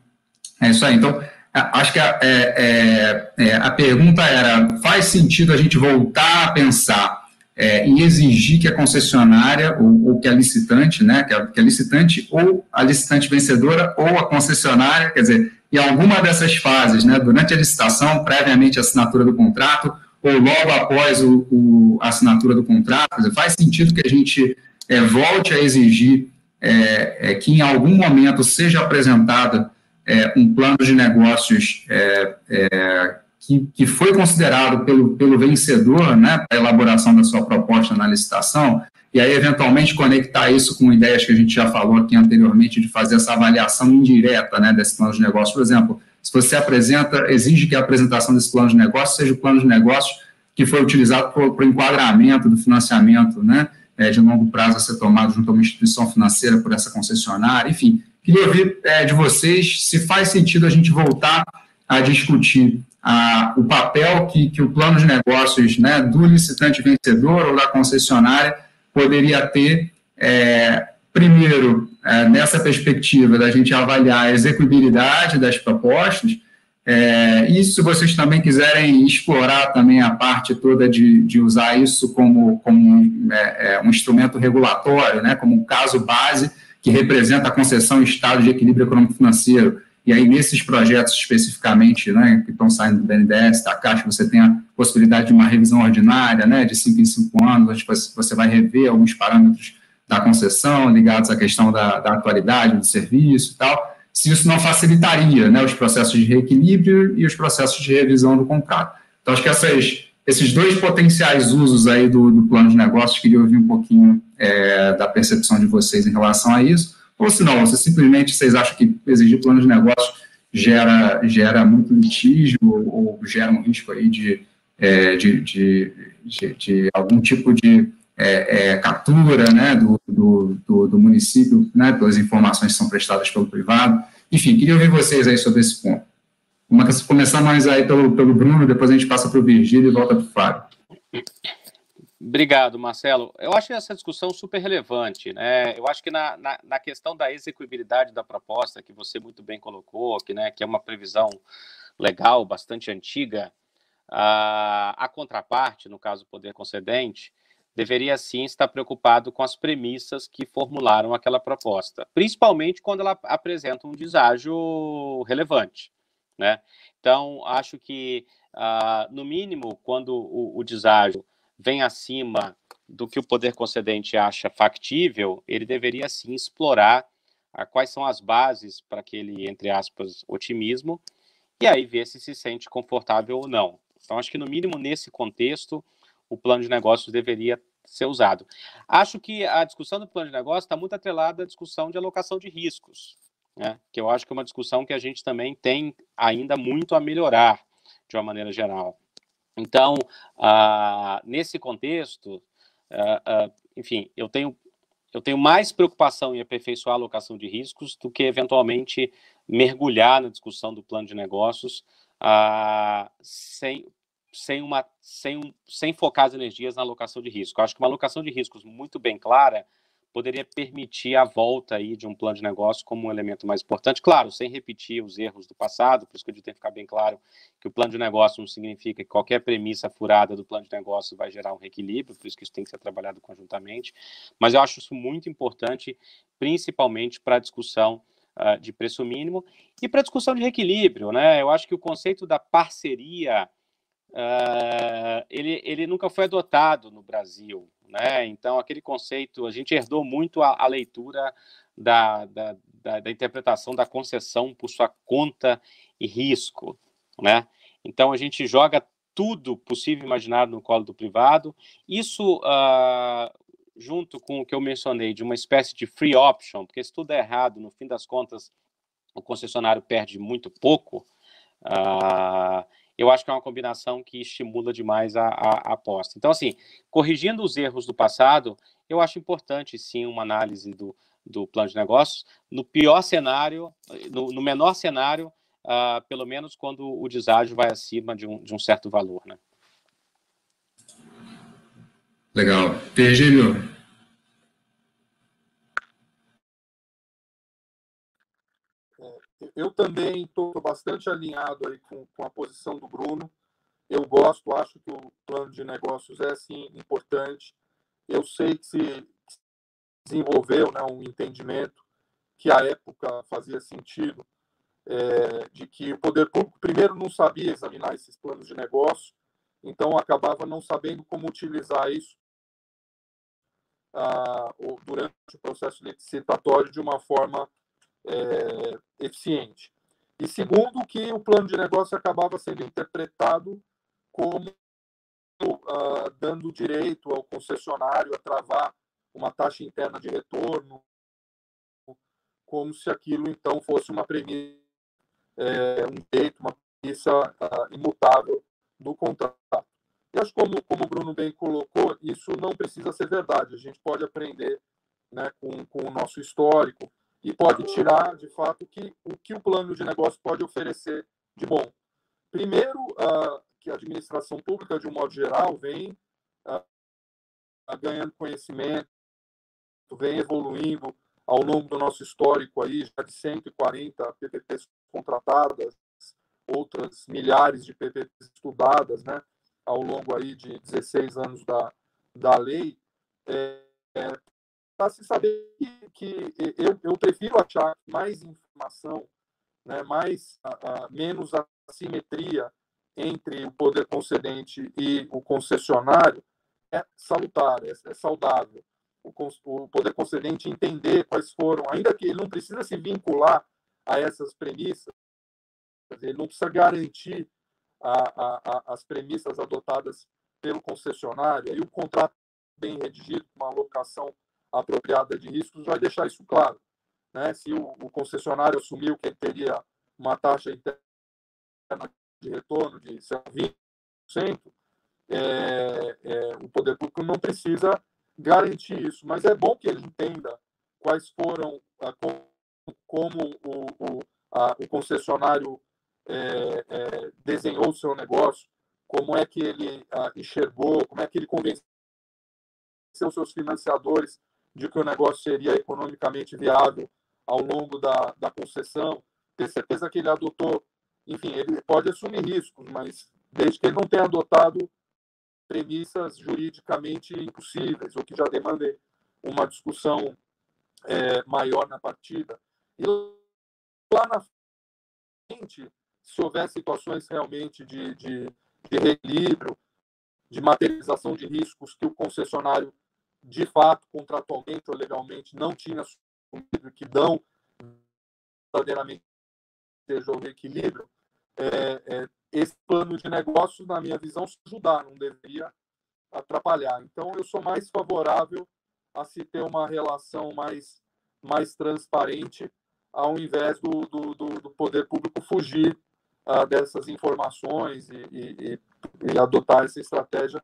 isso aí. Então, acho que a pergunta era, faz sentido a gente voltar a pensar em exigir que a concessionária ou que a licitante, né, que a licitante ou a licitante vencedora ou a concessionária, quer dizer, em alguma dessas fases, né, durante a licitação, previamente à assinatura do contrato, ou logo após a assinatura do contrato, quer dizer, faz sentido que a gente volte a exigir que em algum momento seja apresentado um plano de negócios que foi considerado pelo vencedor, né, para a elaboração da sua proposta na licitação, e aí, eventualmente, conectar isso com ideias que a gente já falou aqui anteriormente, de fazer essa avaliação indireta, né, desse plano de negócio. Por exemplo, se você exige que a apresentação desse plano de negócio seja o plano de negócio que foi utilizado para o enquadramento do financiamento, né, de longo prazo a ser tomado junto a uma instituição financeira por essa concessionária, enfim. Queria ouvir de vocês se faz sentido a gente voltar a discutir o papel que o plano de negócios, né, do licitante vencedor ou da concessionária poderia ter, primeiro, nessa perspectiva da gente avaliar a execuibilidade das propostas, e se vocês também quiserem explorar também a parte toda de usar isso como um instrumento regulatório, né, como um caso base que representa a concessão em estado de equilíbrio econômico-financeiro. E aí, nesses projetos especificamente, né, que estão saindo do BNDES, da Caixa, você tem a possibilidade de uma revisão ordinária, né, de 5 em 5 anos, onde você vai rever alguns parâmetros da concessão ligados à questão da atualidade do serviço e tal. Se isso não facilitaria, né, os processos de reequilíbrio e os processos de revisão do contrato. Então, acho que esses dois potenciais usos aí do plano de negócios, queria ouvir um pouquinho da percepção de vocês em relação a isso. Ou se não, vocês acham que exigir plano de negócio gera muito litígio ou gera um risco aí de algum tipo de captura, né, do município, né, pelas informações que são prestadas pelo privado. Enfim, queria ouvir vocês aí sobre esse ponto. Vamos começar mais aí pelo Bruno, depois a gente passa para o Virgílio e volta para o Fábio. Obrigado, Marcelo. Eu acho essa discussão super relevante, né? Eu acho que na questão da execuibilidade da proposta, que você muito bem colocou, que é uma previsão legal, bastante antiga, a contraparte, no caso o poder concedente, deveria sim estar preocupado com as premissas que formularam aquela proposta, principalmente quando ela apresenta um deságio relevante, né? Então, acho que, no mínimo, quando o deságio vem acima do que o poder concedente acha factível, ele deveria, sim, explorar quais são as bases para aquele, entre aspas, otimismo, e aí ver se sente confortável ou não. Então, acho que, no mínimo, nesse contexto, o plano de negócios deveria ser usado. Acho que a discussão do plano de negócio está muito atrelada à discussão de alocação de riscos, né? Que eu acho que é uma discussão que a gente também tem ainda muito a melhorar, de uma maneira geral. Então, nesse contexto, enfim, eu tenho mais preocupação em aperfeiçoar a alocação de riscos do que, eventualmente, mergulhar na discussão do plano de negócios sem focar as energias na alocação de risco. Eu acho que uma alocação de riscos muito bem clara poderia permitir a volta aí de um plano de negócio como um elemento mais importante, claro, sem repetir os erros do passado, por isso que eu tenho que ficar bem claro que o plano de negócio não significa que qualquer premissa furada do plano de negócio vai gerar um reequilíbrio, por isso que isso tem que ser trabalhado conjuntamente, mas eu acho isso muito importante, principalmente para a discussão de preço mínimo e para a discussão de reequilíbrio, né? Eu acho que o conceito da parceria ele nunca foi adotado no Brasil, né? Então, aquele conceito, a gente herdou muito a leitura da interpretação da concessão por sua conta e risco, né? Então, a gente joga tudo possível e imaginário no colo do privado. Isso, junto com o que eu mencionei, de uma espécie de free option, porque se tudo é errado, no fim das contas, o concessionário perde muito pouco, eu acho que é uma combinação que estimula demais a aposta. Então, assim, corrigindo os erros do passado, eu acho importante, sim, uma análise do plano de negócios. No pior cenário, no menor cenário, pelo menos quando o deságio vai acima de um certo valor, né? Legal. Virgílio. Eu também estou bastante alinhado aí com a posição do Bruno. Eu gosto, acho que o plano de negócios é, sim, importante. Eu sei que se desenvolveu, né, um entendimento que à época fazia sentido, de que o poder público, primeiro, não sabia examinar esses planos de negócio, então acabava não sabendo como utilizar isso durante o processo licitatório de uma forma eficiente. E segundo, que o plano de negócio acabava sendo interpretado como dando direito ao concessionário a travar uma taxa interna de retorno, como se aquilo, então, fosse uma premissa, um direito, uma premissa imutável do contrato. E acho que, como o Bruno bem colocou, isso não precisa ser verdade. A gente pode aprender, né, com o nosso histórico e pode tirar, de fato, o que o plano de negócio pode oferecer de bom. Primeiro, que a administração pública, de um modo geral, vem ganhando conhecimento, vem evoluindo ao longo do nosso histórico, aí, já de 140 PPPs contratadas, outras milhares de PPPs estudadas, né, ao longo aí de 16 anos da lei, para se saber que eu prefiro achar mais informação, né, menos assimetria entre o poder concedente e o concessionário, é salutar, é saudável. O poder concedente entender quais foram, ainda que ele não precisa se vincular a essas premissas, ele não precisa garantir as premissas adotadas pelo concessionário, e o contrato bem redigido, com uma alocação apropriada de riscos, vai deixar isso claro, né? Se o concessionário assumiu que ele teria uma taxa interna de retorno de 20%, o poder público não precisa garantir isso, mas é bom que ele entenda quais foram, como o concessionário desenhou o seu negócio, como é que ele enxergou, como é que ele convenceu seus financiadores de que o negócio seria economicamente viável ao longo da concessão, ter certeza que ele adotou, enfim, ele pode assumir riscos, mas desde que ele não tenha adotado premissas juridicamente impossíveis, ou que já demandem uma discussão maior na partida. E lá na frente, se houver situações realmente de reequilíbrio, de materialização de riscos que o concessionário, de fato, contratualmente ou legalmente, não tinha assumido, que dão verdadeiramente seja o reequilíbrio, esse plano de negócios, na minha visão, se ajudar, não deveria atrapalhar. Então, eu sou mais favorável a se ter uma relação mais transparente, ao invés do poder público fugir dessas informações e adotar essa estratégia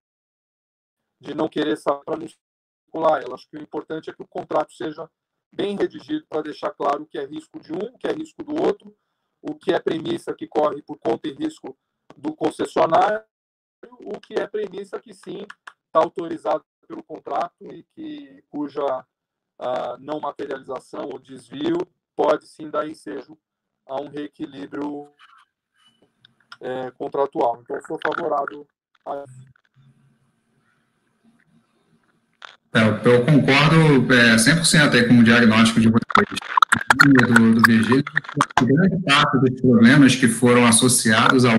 de não querer saber para não circular. Eu acho que o importante é que o contrato seja bem redigido para deixar claro o que é risco de um, o que é risco do outro, o que é premissa que corre por conta e risco do concessionário, o que é premissa que sim está autorizado pelo contrato e cuja não materialização ou desvio pode sim dar ensejo a um reequilíbrio contratual. Então, eu sou favorável a isso. Eu concordo 100% aí com o diagnóstico de vocês, do VG, que grande parte dos problemas que foram associados ao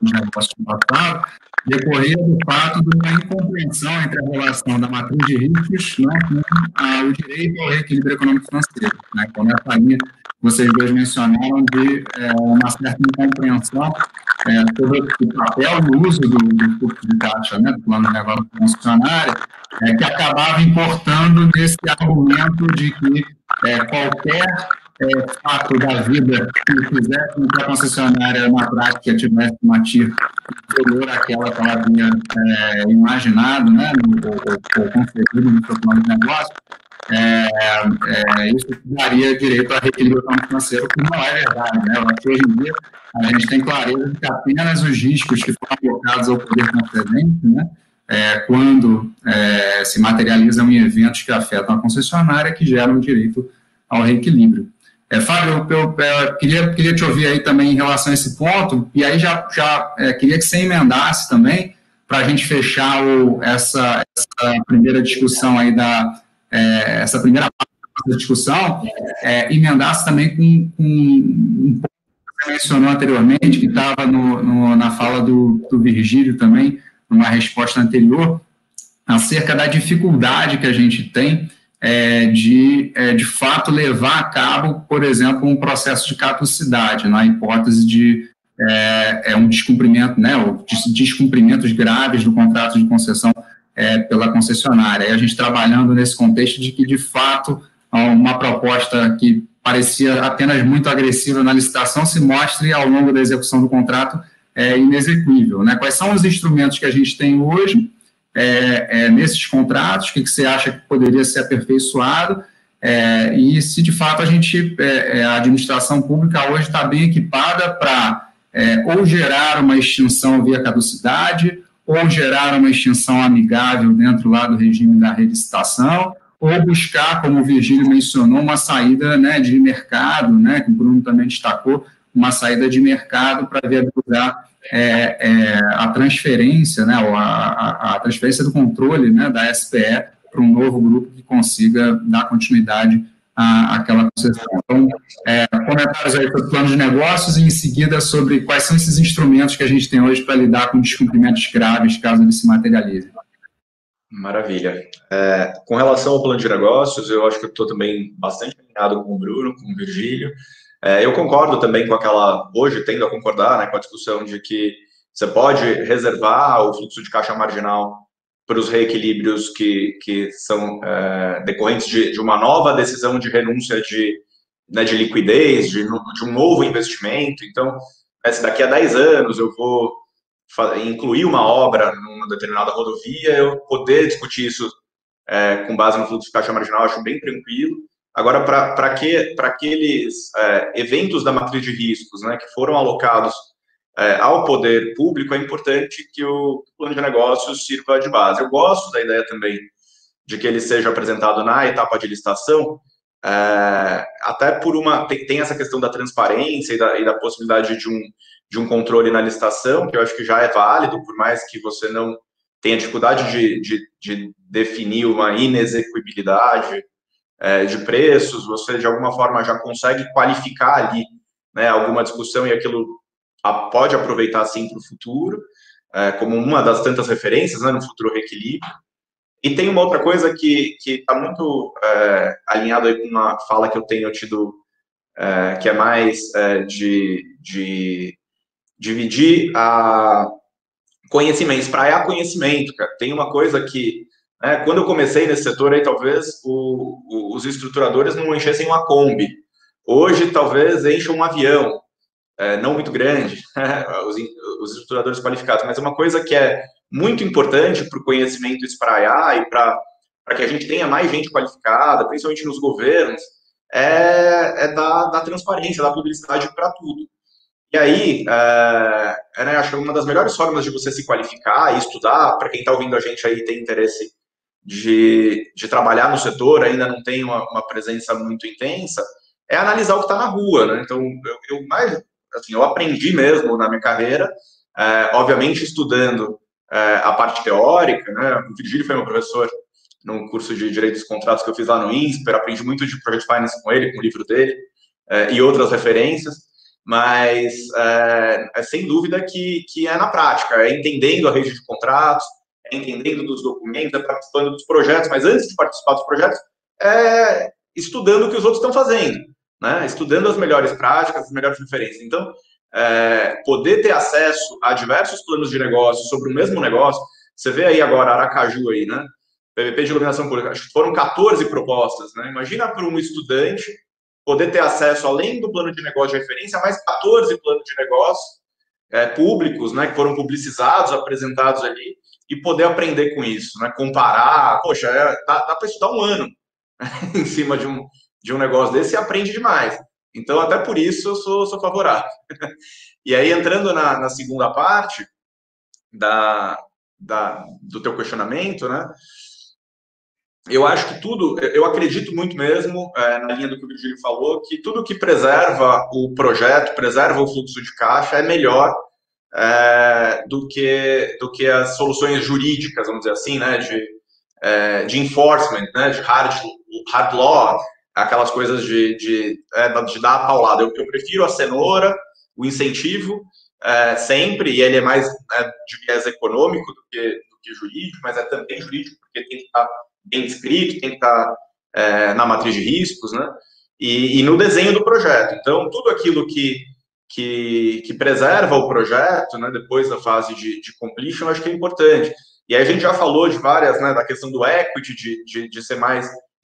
negócio passado decorria do fato de uma incompreensão entre a relação da matriz de riscos, né, com o direito ao reequilíbrio econômico-financeiro. Né, como essa linha que vocês dois mencionaram de uma certa incompreensão sobre o papel e o uso do fluxo de caixa, né, do plano de negócio concessionário, que acabava importando nesse argumento de que qualquer fato da vida que fizesse com que a concessionária, na prática, tivesse uma TIR inferior àquela que ela havia imaginado, né, ou concedido no seu plano de negócio, isso daria direito a reequilíbrio financeiro, que não é verdade, né? Eu acho que hoje em dia a gente tem clareza de que apenas os riscos que foram alocados ao poder concedente, né, quando se materializam em eventos que afetam a concessionária, que geram direito ao reequilíbrio. Fábio, eu queria te ouvir aí também em relação a esse ponto, e aí já queria que você emendasse também, para a gente fechar essa primeira discussão aí essa primeira parte da discussão, emendasse também com um ponto que você mencionou anteriormente, que estava na fala do Virgílio também, numa resposta anterior, acerca da dificuldade que a gente tem de fato levar a cabo, por exemplo, um processo de caducidade, na hipótese de um descumprimento, né, ou descumprimentos graves do contrato de concessão pela concessionária. E a gente trabalhando nesse contexto de que, de fato, uma proposta que parecia apenas muito agressiva na licitação se mostre, ao longo da execução do contrato, inexequível, né? Quais são os instrumentos que a gente tem hoje nesses contratos? O que você acha que poderia ser aperfeiçoado? E se, de fato, a administração pública hoje está bem equipada para ou gerar uma extinção via caducidade, ou gerar uma extinção amigável dentro lá do regime da relicitação, ou buscar, como o Virgílio mencionou, uma saída, né, de mercado, né, que o Bruno também destacou, uma saída de mercado para viabilizar a transferência, né, ou a transferência do controle, né, da SPE para um novo grupo que consiga dar continuidade àquela concessão. Então, comentários aí sobre o plano de negócios e, em seguida, sobre quais são esses instrumentos que a gente tem hoje para lidar com descumprimentos graves, caso eles se materializem. Maravilha. Com relação ao plano de negócios, eu acho que eu estou também bastante alinhado com o Bruno, com o Virgílio. Eu concordo também com hoje tendo a concordar, né, com a discussão de que você pode reservar o fluxo de caixa marginal para os reequilíbrios que são decorrentes de uma nova decisão de renúncia de liquidez, de um novo investimento. Então, se daqui a 10 anos eu vou incluir uma obra numa determinada rodovia, eu poder discutir isso com base no fluxo de caixa marginal, acho bem tranquilo. Agora, para aqueles eventos da matriz de riscos, né, que foram alocados ao poder público, é importante que o plano de negócios sirva de base. Eu gosto da ideia também de que ele seja apresentado na etapa de licitação, até por tem essa questão da transparência e da possibilidade de um controle na licitação, que eu acho que já é válido, por mais que você não tenha dificuldade de definir uma inexequibilidade de preços, você de alguma forma já consegue qualificar ali, né, alguma discussão, e aquilo pode aproveitar sim para o futuro, como uma das tantas referências, né, no futuro reequilíbrio. E tem uma outra coisa que está muito alinhado aí com uma fala que eu tenho tido, que é mais de dividir conhecimento, espraiar conhecimento, cara. Tem uma coisa que, quando eu comecei nesse setor aí, talvez os estruturadores não enchessem uma Kombi. Hoje, talvez encham um avião, não muito grande, os estruturadores qualificados, mas é uma coisa que é muito importante para o conhecimento espraiar e para que a gente tenha mais gente qualificada, principalmente nos governos, da transparência, da publicidade para tudo. E aí, acho que uma das melhores formas de você se qualificar e estudar, para quem está ouvindo a gente aí tem interesse de trabalhar no setor, ainda não tem uma presença muito intensa, é analisar o que está na rua, né? Então, eu aprendi mesmo na minha carreira, obviamente estudando a parte teórica, né? O Virgílio foi meu professor no curso de Direito dos Contratos que eu fiz lá no INSPER, aprendi muito de Project Finance com ele, com o livro dele, e outras referências, mas sem dúvida que é na prática, entendendo a rede de contratos, entendendo dos documentos, participando dos projetos, mas antes de participar dos projetos, estudando o que os outros estão fazendo, né? Estudando as melhores práticas, as melhores referências. Então, poder ter acesso a diversos planos de negócio sobre o mesmo negócio, você vê aí agora Aracaju aí, né? PPP de iluminação pública, acho que foram 14 propostas, né? Imagina para um estudante poder ter acesso, além do plano de negócio de referência, a mais 14 planos de negócio públicos, né, que foram publicizados, apresentados ali, e poder aprender com isso, né, comparar, poxa, dá para estudar um ano em cima de um negócio desse e aprende demais. Então, até por isso, eu sou favorável. E aí, entrando na segunda parte do teu questionamento, né, eu acho que eu acredito muito mesmo, na linha do que o Virgílio falou, que tudo que preserva o projeto, preserva o fluxo de caixa, é melhor do que as soluções jurídicas, vamos dizer assim, né, de enforcement, né, de hard law, aquelas coisas de dar a paulada. Eu prefiro a cenoura, o incentivo, sempre, e ele é mais de viés econômico do que jurídico, mas é também jurídico, porque tem que estar bem descrito, tem que estar na matriz de riscos, né, e no desenho do projeto. Então, tudo aquilo que preserva o projeto, né, depois da fase de completion, eu acho que é importante. E aí a gente já falou de várias, né, da questão do equity, de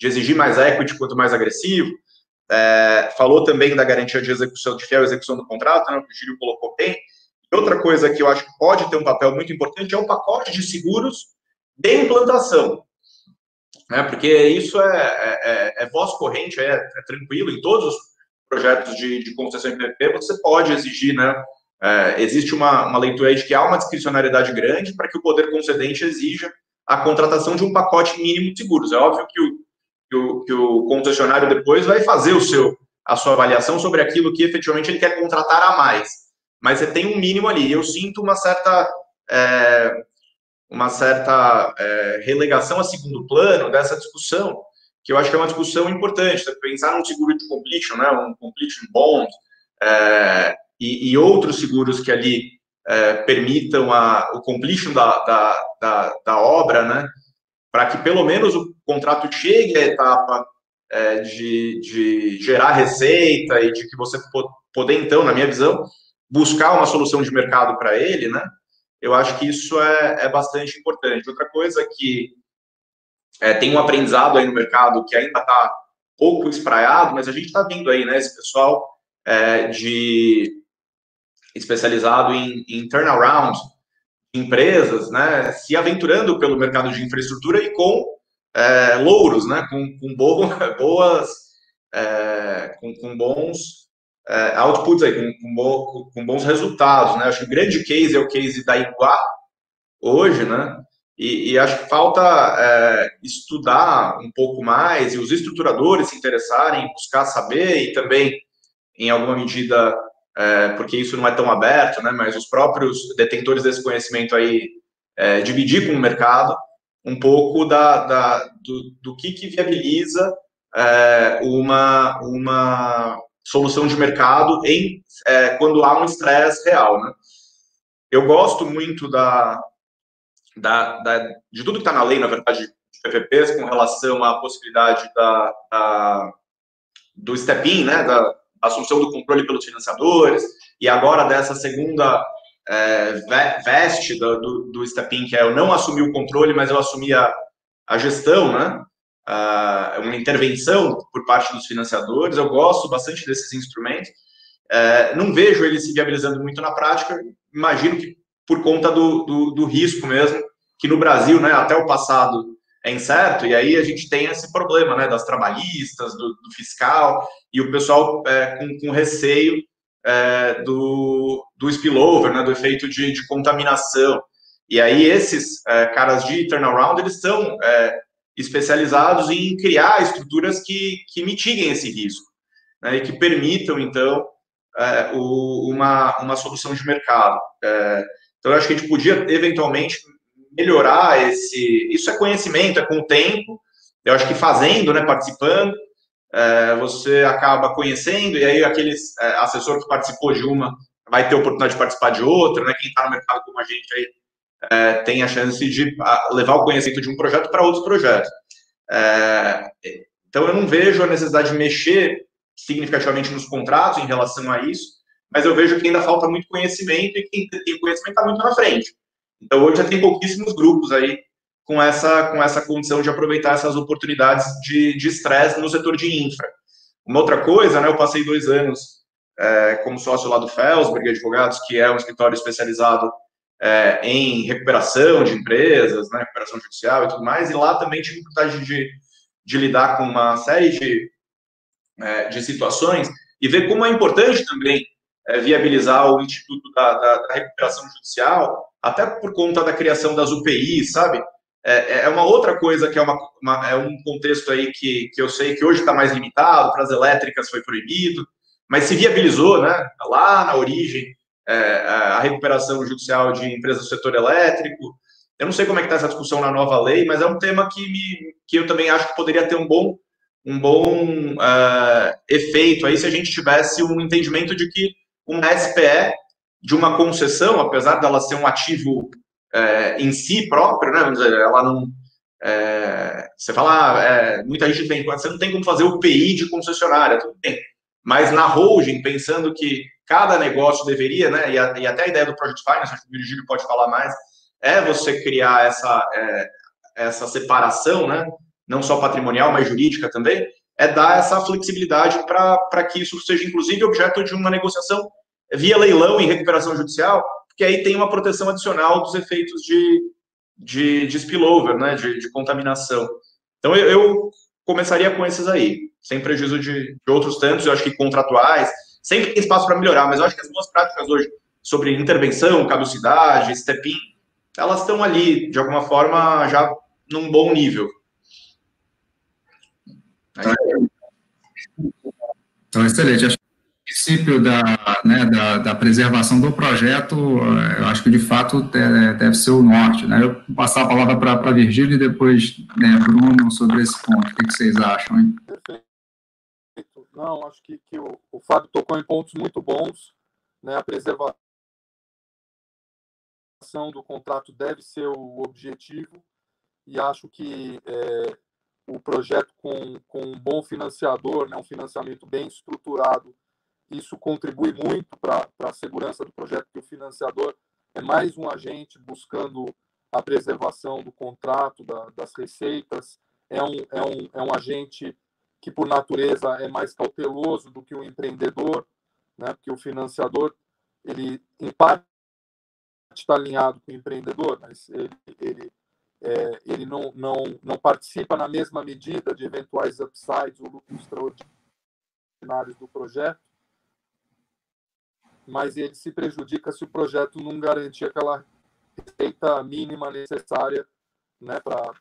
exigir mais equity quanto mais agressivo. Falou também da garantia de execução, de fiel execução do contrato, né, que o Gílio colocou bem. E outra coisa que eu acho que pode ter um papel muito importante é o pacote de seguros de implantação. Né, porque isso é voz corrente, é tranquilo, em todos os projetos de concessão em PPP, você pode exigir, né, existe uma leitura aí de que há uma discricionariedade grande para que o poder concedente exija a contratação de um pacote mínimo de seguros. É óbvio que o concessionário depois vai fazer a sua avaliação sobre aquilo que efetivamente ele quer contratar a mais. Mas você tem um mínimo ali. Eu sinto uma certa relegação a segundo plano dessa discussão, que eu acho que é uma discussão importante. Você pensar num seguro de completion, né, um completion bond, e outros seguros que ali permitam o completion da obra, né, para que pelo menos o contrato chegue à etapa de gerar receita e de que você poder, então, na minha visão, buscar uma solução de mercado para ele, né, eu acho que isso é bastante importante. Outra coisa que tem um aprendizado aí no mercado que ainda está pouco espraiado, mas a gente está vendo aí, né, esse pessoal especializado em turnaround de empresas, né, se aventurando pelo mercado de infraestrutura e com louros, né, com bons outputs aí, com bons resultados, né. Acho que o grande case é o case da Iguá hoje, né, e acho que falta estudar um pouco mais e os estruturadores se interessarem, buscar saber e também, em alguma medida, porque isso não é tão aberto, né, mas os próprios detentores desse conhecimento aí dividir com o mercado um pouco do que viabiliza uma solução de mercado quando há um estresse real, né. Eu gosto muito de tudo que está na lei, na verdade, de PPPs, com relação à possibilidade do step-in, né, da assunção do controle pelos financiadores, e agora dessa segunda veste do step-in, que é eu não assumir o controle, mas eu assumir a gestão, né, uma intervenção por parte dos financiadores. Eu gosto bastante desses instrumentos. Não vejo eles se viabilizando muito na prática, imagino que por conta do risco mesmo, que no Brasil, né, até o passado é incerto, e aí a gente tem esse problema, né, das trabalhistas, do fiscal, e o pessoal com receio do spillover, né, do efeito de contaminação. E aí esses caras de turnaround, eles são especializados em criar estruturas que mitiguem esse risco, né, e que permitam, então, uma solução de mercado. Então, eu acho que a gente podia, eventualmente, melhorar isso é conhecimento, é com o tempo. Eu acho que fazendo, né, participando, você acaba conhecendo, e aí aquele assessor que participou de uma vai ter a oportunidade de participar de outra, né? Quem está no mercado como a gente aí tem a chance de levar o conhecimento de um projeto para outros projetos. Então, eu não vejo a necessidade de mexer significativamente nos contratos em relação a isso, mas eu vejo que ainda falta muito conhecimento, e quem tem conhecimento está muito na frente. Então, hoje já tem pouquíssimos grupos aí com essa condição de aproveitar essas oportunidades de estresse no setor de infra. Uma outra coisa, né, eu passei 2 anos como sócio lá do Felsberg Advogados, que é um escritório especializado em recuperação de empresas, né, recuperação judicial e tudo mais, e lá também tive oportunidade de lidar com uma série de situações e ver como é importante também viabilizar o Instituto da Recuperação Judicial, até por conta da criação das UPIs, sabe? É uma outra coisa que é um contexto aí que eu sei que hoje está mais limitado, para as elétricas foi proibido, mas se viabilizou, né, lá na origem, a recuperação judicial de empresas do setor elétrico. Eu não sei como é que está essa discussão na nova lei, mas é um tema que eu também acho que poderia ter um bom efeito aí se a gente tivesse um entendimento de que uma SPE de uma concessão, apesar dela ser um ativo em si próprio, né? Vamos dizer, ela não. Você fala, muita gente tem, você não tem como fazer o PI de concessionária, tudo bem. Mas na holding, pensando que cada negócio deveria, né? E até a ideia do Project Finance, acho que o Virgílio pode falar mais, você criar essa separação, né? Não só patrimonial, mas jurídica também, dar essa flexibilidade para que isso seja, inclusive, objeto de uma negociação via leilão em recuperação judicial, porque aí tem uma proteção adicional dos efeitos de spillover, né, de contaminação. Então, eu começaria com esses aí, sem prejuízo de outros tantos, eu acho que contratuais, sempre tem espaço para melhorar, mas eu acho que as boas práticas hoje sobre intervenção, caducidade, step-in, elas estão ali, de alguma forma, já num bom nível. Então, excelente. Acho que o princípio da preservação do projeto, eu acho que, de fato, deve ser o norte, né? Eu vou passar a palavra para Virgílio e depois, né, Bruno, sobre esse ponto. O que vocês acham, hein? Perfeito. Não, acho que o Fábio tocou em pontos muito bons, né? A preservação do contrato deve ser o objetivo, e acho que o projeto com um bom financiador, né, um financiamento bem estruturado, isso contribui muito para a segurança do projeto, que o financiador é mais um agente buscando a preservação do contrato, das receitas, é um agente que, por natureza, é mais cauteloso do que o empreendedor, né, porque o financiador, ele, em parte, está alinhado com o empreendedor, mas ele não participa na mesma medida de eventuais upsides ou lucros extraordinários do projeto, mas ele se prejudica se o projeto não garantir aquela receita mínima necessária, né, para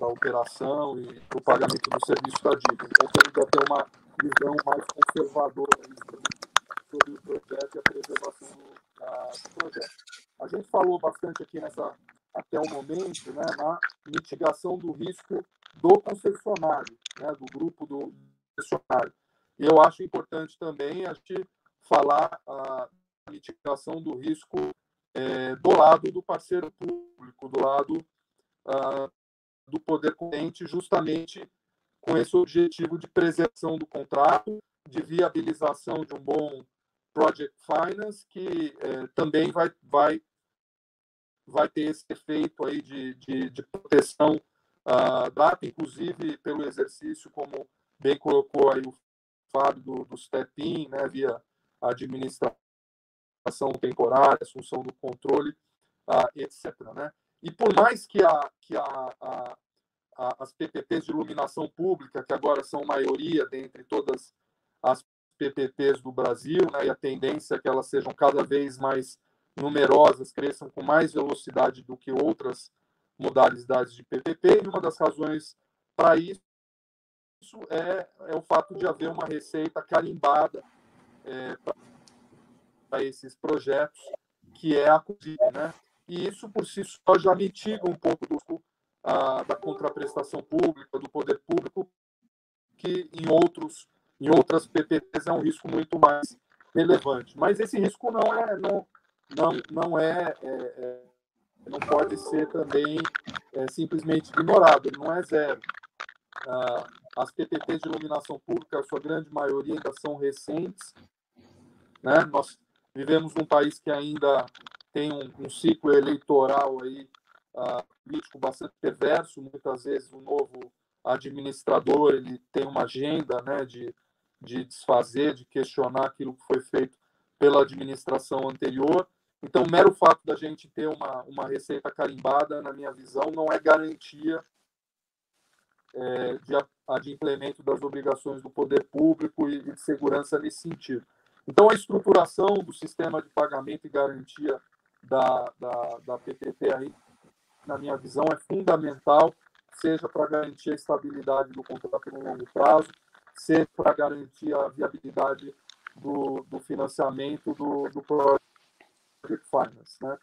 a operação e para o pagamento do serviço da dívida. Então, temos que ter uma visão mais conservadora sobre o projeto e a preservação do projeto. A gente falou bastante aqui até o momento, né, na mitigação do risco do concessionário, né, do grupo do concessionário. E eu acho importante também a gente falar a mitigação do risco do lado do parceiro público, do lado do poder corrente, justamente com esse objetivo de preservação do contrato, de viabilização de um bom project finance, que também vai ter esse efeito aí de proteção data, inclusive pelo exercício, como bem colocou aí o Fábio, do step-in, né, via administração temporária, assunção do controle, etc. Né? E por mais que as PPPs de iluminação pública, que agora são maioria dentre todas as PPPs do Brasil, né, e a tendência é que elas sejam cada vez mais numerosas, cresçam com mais velocidade do que outras modalidades de PPP, e uma das razões para isso é o fato de haver uma receita carimbada para esses projetos, que é a COSIP, né? E isso, por si só, já mitiga um pouco da contraprestação pública, do poder público, que em outras PPPs é um risco muito mais relevante. Mas esse risco não pode ser também simplesmente ignorado, ele não é zero. As PPPs de iluminação pública, a sua grande maioria, ainda são recentes, né? Nós vivemos num país que ainda tem um ciclo eleitoral aí, político bastante perverso. Muitas vezes o novo administrador ele tem uma agenda, né, de de desfazer, de questionar aquilo que foi feito pela administração anterior. Então, o mero fato da gente ter uma receita carimbada, na minha visão, não é garantia de implemento das obrigações do poder público e de segurança nesse sentido. Então, a estruturação do sistema de pagamento e garantia da PPP, aí, na minha visão, é fundamental, seja para garantir a estabilidade do contrato no longo prazo, seja para garantir a viabilidade do financiamento do Project Finance, né?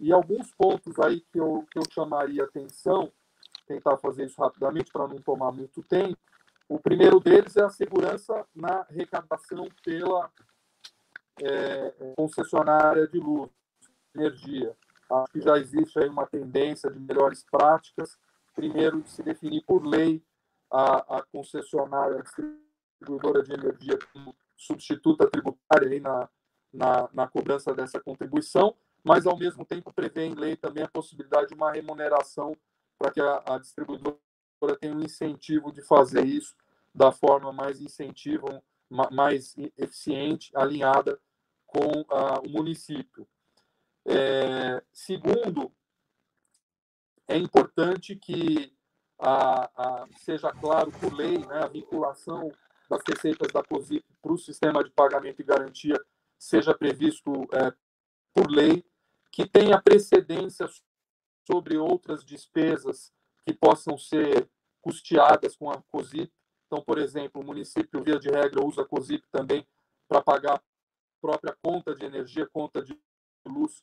E alguns pontos aí que eu chamaria atenção, tentar fazer isso rapidamente para não tomar muito tempo. O primeiro deles é a segurança na arrecadação pela concessionária de luz, energia. Acho que já existe aí uma tendência de melhores práticas. Primeiro, de se definir por lei a concessionária, a distribuidora de energia como substituta tributária aí na cobrança dessa contribuição, mas, ao mesmo tempo, prevê em lei também a possibilidade de uma remuneração para que a distribuidora tenha um incentivo de fazer isso da forma mais mais eficiente, alinhada com o município. Segundo, é importante que seja claro por lei, né, a vinculação das receitas da COSIP para o sistema de pagamento e garantia seja previsto por lei, que tenha precedência sobre outras despesas que possam ser custeadas com a COSIP. Então, por exemplo, o município, via de regra, usa a COSIP também para pagar a própria conta de energia, conta de luz,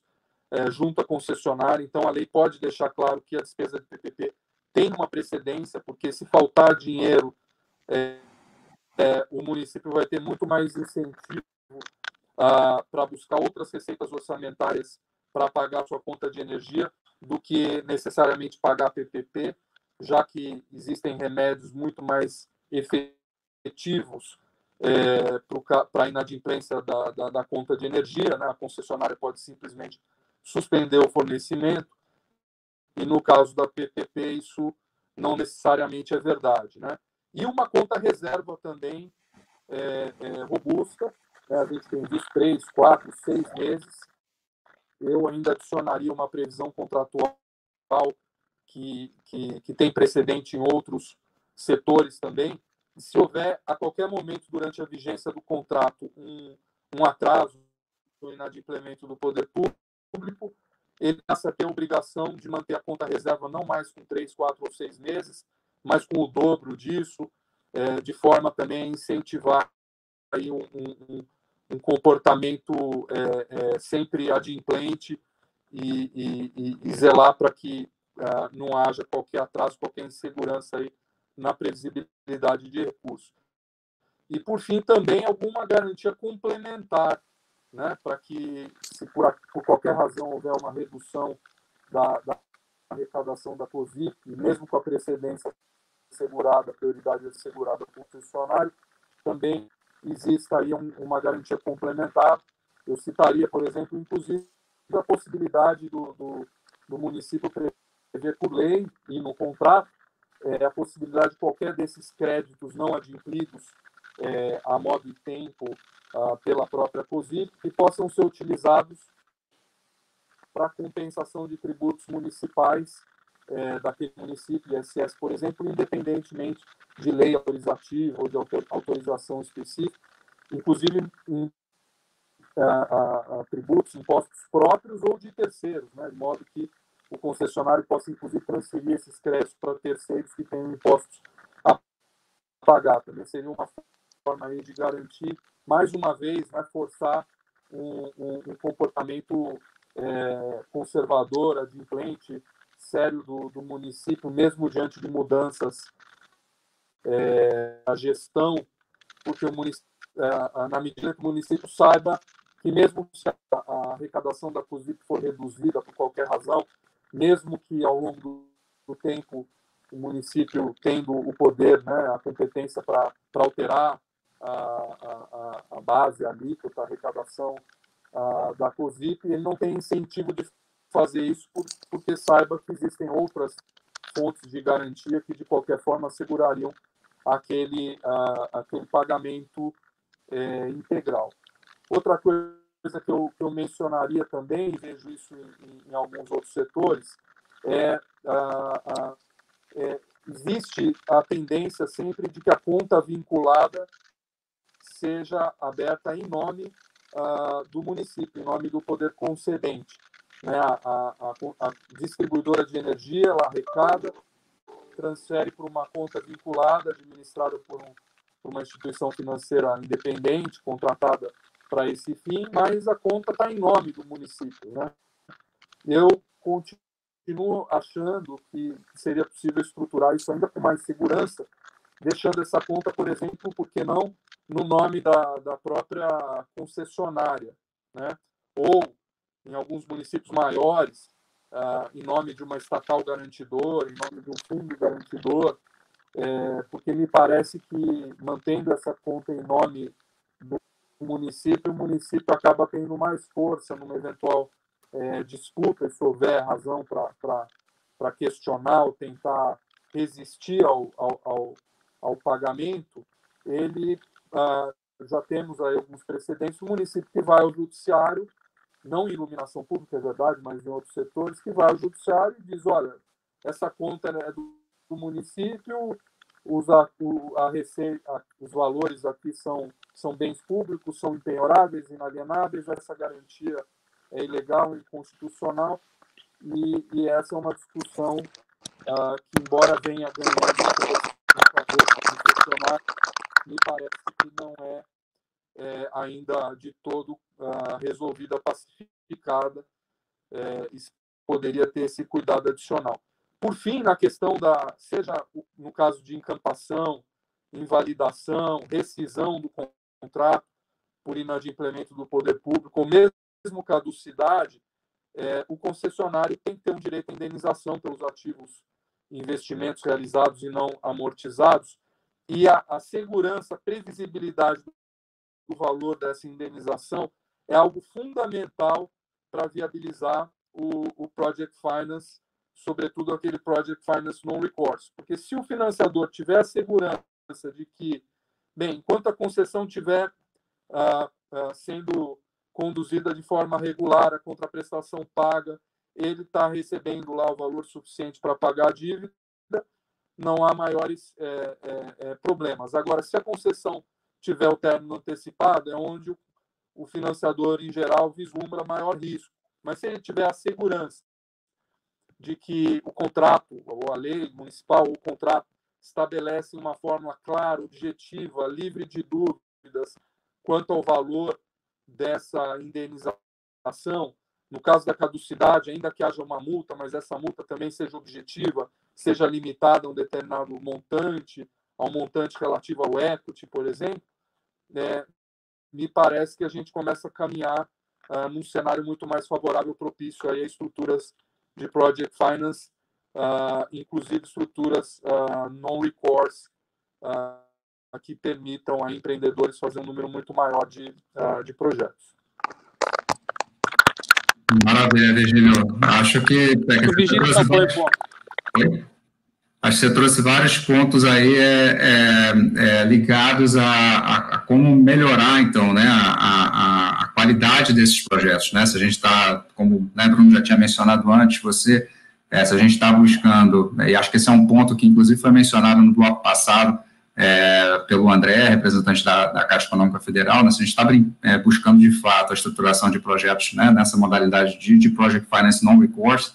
junto à concessionária. Então, a lei pode deixar claro que a despesa de PPP tem uma precedência, porque se faltar dinheiro, o município vai ter muito mais incentivo para buscar outras receitas orçamentárias para pagar a sua conta de energia do que necessariamente pagar a PPP, já que existem remédios muito mais efetivos para a inadimplência da conta de energia, né? A concessionária pode simplesmente suspender o fornecimento, e no caso da PPP isso não necessariamente é verdade, né? E uma conta reserva também robusta, né? A gente tem visto 3, 4, 6 meses. Eu ainda adicionaria uma previsão contratual que tem precedente em outros setores também. E se houver, a qualquer momento, durante a vigência do contrato, um atraso no inadimplemento do poder público, ele passa a ter a obrigação de manter a conta reserva não mais com 3, 4 ou 6 meses, mas com o dobro disso, de forma também a incentivar aí um comportamento sempre adimplente e zelar para que não haja qualquer atraso, qualquer insegurança aí na previsibilidade de recursos. E, por fim, também alguma garantia complementar, né, para que, se por qualquer razão houver uma redução da arrecadação da COSIP, mesmo com a precedência assegurada, a prioridade assegurada para o funcionário, também exista aí uma garantia complementar. Eu citaria, por exemplo, inclusive, a possibilidade do município prever por lei e no contrato a possibilidade de qualquer desses créditos não adimplidos a modo e tempo pela própria COSIP, que possam ser utilizados para compensação de tributos municipais daquele município, ISS, por exemplo, independentemente de lei autorizativa ou de autorização específica, inclusive tributos, impostos próprios ou de terceiros, né, de modo que o concessionário possa, inclusive, transferir esses créditos para terceiros que tenham impostos a pagar. Também seria uma forma aí de garantir, mais uma vez, né, forçar um comportamento conservador, adimplente, sério do município, mesmo diante de mudanças na gestão, porque na medida que o município saiba que, mesmo se a arrecadação da COSIP for reduzida por qualquer razão, mesmo que ao longo do tempo o município tendo o poder, né, a competência para alterar a base, a alíquota, a arrecadação da COSIP, ele não tem incentivo de fazer isso porque saiba que existem outras fontes de garantia que, de qualquer forma, assegurariam aquele pagamento integral. Outra coisa que eu mencionaria também, e vejo isso em alguns outros setores, existe a tendência sempre de que a conta vinculada seja aberta em nome do município, em nome do poder concedente. Né? A distribuidora de energia, ela arrecada, transfere para uma conta vinculada, administrada por uma instituição financeira independente, contratada para esse fim, mas a conta está em nome do município. Né? Eu continuo achando que seria possível estruturar isso ainda com mais segurança, deixando essa conta, por exemplo, por que não, no nome da própria concessionária, né? Ou, em alguns municípios maiores, em nome de uma estatal garantidora, em nome de um fundo garantidor, porque me parece que, mantendo essa conta em nome do município, o município acaba tendo mais força numa eventual disputa, se houver razão para questionar ou tentar resistir ao pagamento. Ele já temos aí alguns precedentes, o município que vai ao judiciário, não em iluminação pública, é verdade, mas em outros setores, que vai ao judiciário e diz, olha, essa conta é do município, os valores aqui são bens públicos, são impenhoráveis, inalienáveis, essa garantia é ilegal, inconstitucional, e essa é uma discussão que, embora venha ganhando me parece que não é ainda de todo resolvida, pacificada, e poderia ter esse cuidado adicional. Por fim, na questão seja no caso de encampação, invalidação, rescisão do contrato por inadimplemento do poder público, ou mesmo caducidade, o concessionário tem que ter um direito à indenização pelos ativos investimentos realizados e não amortizados, e a segurança, a previsibilidade do valor dessa indenização é algo fundamental para viabilizar o Project Finance, sobretudo aquele Project Finance non-recourse. Porque se o financiador tiver a segurança de que, bem, enquanto a concessão estiver sendo conduzida de forma regular, a contraprestação paga, ele está recebendo lá o valor suficiente para pagar a dívida, não há maiores problemas. Agora, se a concessão tiver o término antecipado, é onde o financiador, em geral, vislumbra maior risco. Mas se ele tiver a segurança de que o contrato, ou a lei municipal, ou o contrato, estabelece uma fórmula clara, objetiva, livre de dúvidas quanto ao valor dessa indenização, no caso da caducidade, ainda que haja uma multa, mas essa multa também seja objetiva, seja limitada a um determinado montante, ao montante relativo ao equity, por exemplo, me parece que a gente começa a caminhar num cenário muito mais favorável, propício aí a estruturas de Project Finance, inclusive estruturas non-recourse, que permitam a empreendedores fazer um número muito maior de projetos. Maravilha, Virgílio. Acho que você trouxe vários pontos aí ligados a como melhorar, então, né, a qualidade desses projetos, né? Se a gente está, como o Bruno já tinha mencionado antes, se a gente está buscando, e acho que esse é um ponto que, inclusive, foi mencionado no bloco passado pelo André, representante da Caixa Econômica Federal, né? Se a gente está buscando, de fato, a estruturação de projetos, né, nessa modalidade de Project Finance Non-Recourse,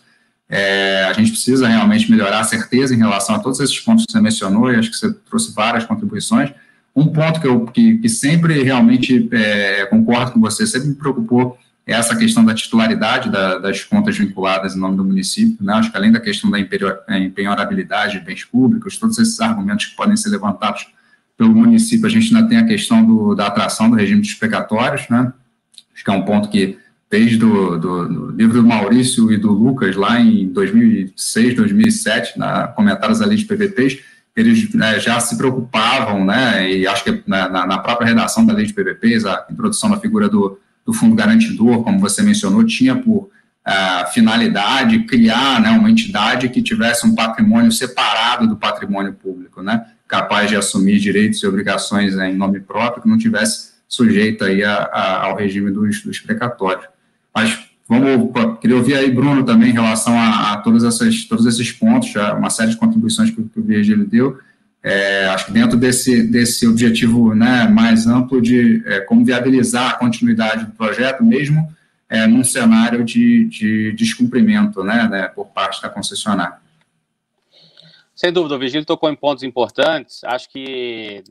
a gente precisa realmente melhorar a certeza em relação a todos esses pontos que você mencionou, e acho que você trouxe várias contribuições. Um ponto que sempre realmente concordo com você, sempre me preocupou, é essa questão da titularidade das contas vinculadas em nome do município, né? Acho que além da questão da empenhorabilidade de bens públicos, todos esses argumentos que podem ser levantados pelo município, a gente ainda tem a questão da atração do regime de explicatórios, né? Acho que é um ponto que, desde do livro do Maurício e do Lucas, lá em 2006, 2007, comentários da lei de PPPs, eles já se preocupavam, né? E acho que na própria redação da lei de PPPs, a introdução da figura do fundo garantidor, como você mencionou, tinha por finalidade, criar, né, uma entidade que tivesse um patrimônio separado do patrimônio público, né, capaz de assumir direitos e obrigações, né, em nome próprio, que não tivesse sujeito aí ao regime dos precatórios. Mas queria ouvir aí, Bruno, também em relação a todos esses pontos, já uma série de contribuições que o Virgílio deu. Acho que dentro desse objetivo, né, mais amplo de como viabilizar a continuidade do projeto, mesmo num cenário de descumprimento, né, por parte da concessionária. Sem dúvida, o Virgílio tocou em pontos importantes. Acho que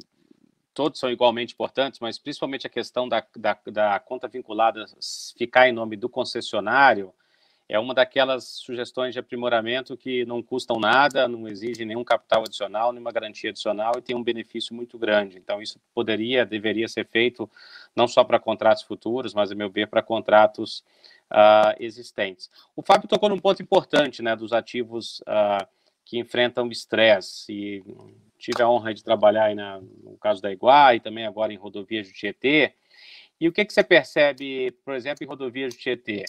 todos são igualmente importantes, mas principalmente a questão da conta vinculada ficar em nome do concessionário é uma daquelas sugestões de aprimoramento que não custam nada, não exigem nenhum capital adicional, nenhuma garantia adicional e tem um benefício muito grande. Então, isso deveria ser feito não só para contratos futuros, mas, a meu ver, para contratos existentes. O Fábio tocou num ponto importante, né, dos ativos que enfrentam estresse, e tive a honra de trabalhar aí no caso da Iguá e também agora em rodovias do Tietê. E o que você percebe, por exemplo, em rodovias do Tietê?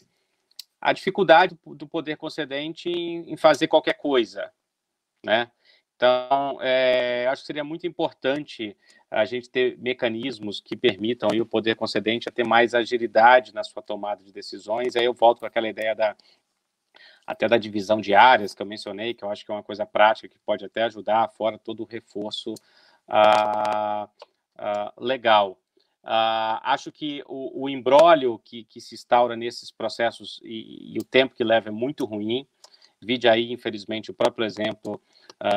A dificuldade do poder concedente em fazer qualquer coisa, né? Então, acho que seria muito importante a gente ter mecanismos que permitam aí o poder concedente a ter mais agilidade na sua tomada de decisões. Aí eu volto para aquela ideia até da divisão de áreas que eu mencionei, que eu acho que é uma coisa prática que pode até ajudar, fora todo o reforço legal. Acho que o imbróglio que se instaura nesses processos e o tempo que leva é muito ruim. Vide aí, infelizmente, o próprio exemplo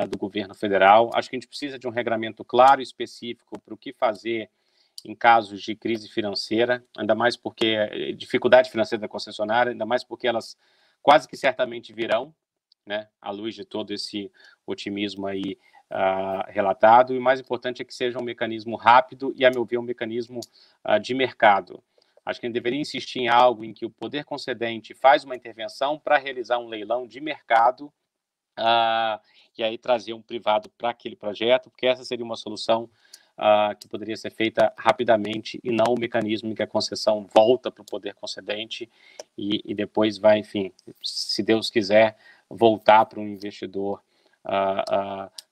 do governo federal. Acho que a gente precisa de um regramento claro e específico para o que fazer em casos de crise financeira, ainda mais porque dificuldade financeira da concessionária, ainda mais porque elas quase que certamente virão, né, à luz de todo esse otimismo aí relatado, e o mais importante é que seja um mecanismo rápido e, a meu ver, um mecanismo de mercado. Acho que a gente deveria insistir em algo em que o poder concedente faz uma intervenção para realizar um leilão de mercado e aí trazer um privado para aquele projeto, porque essa seria uma solução que poderia ser feita rapidamente e não o mecanismo em que a concessão volta para o poder concedente e depois vai, enfim, se Deus quiser, voltar para um investidor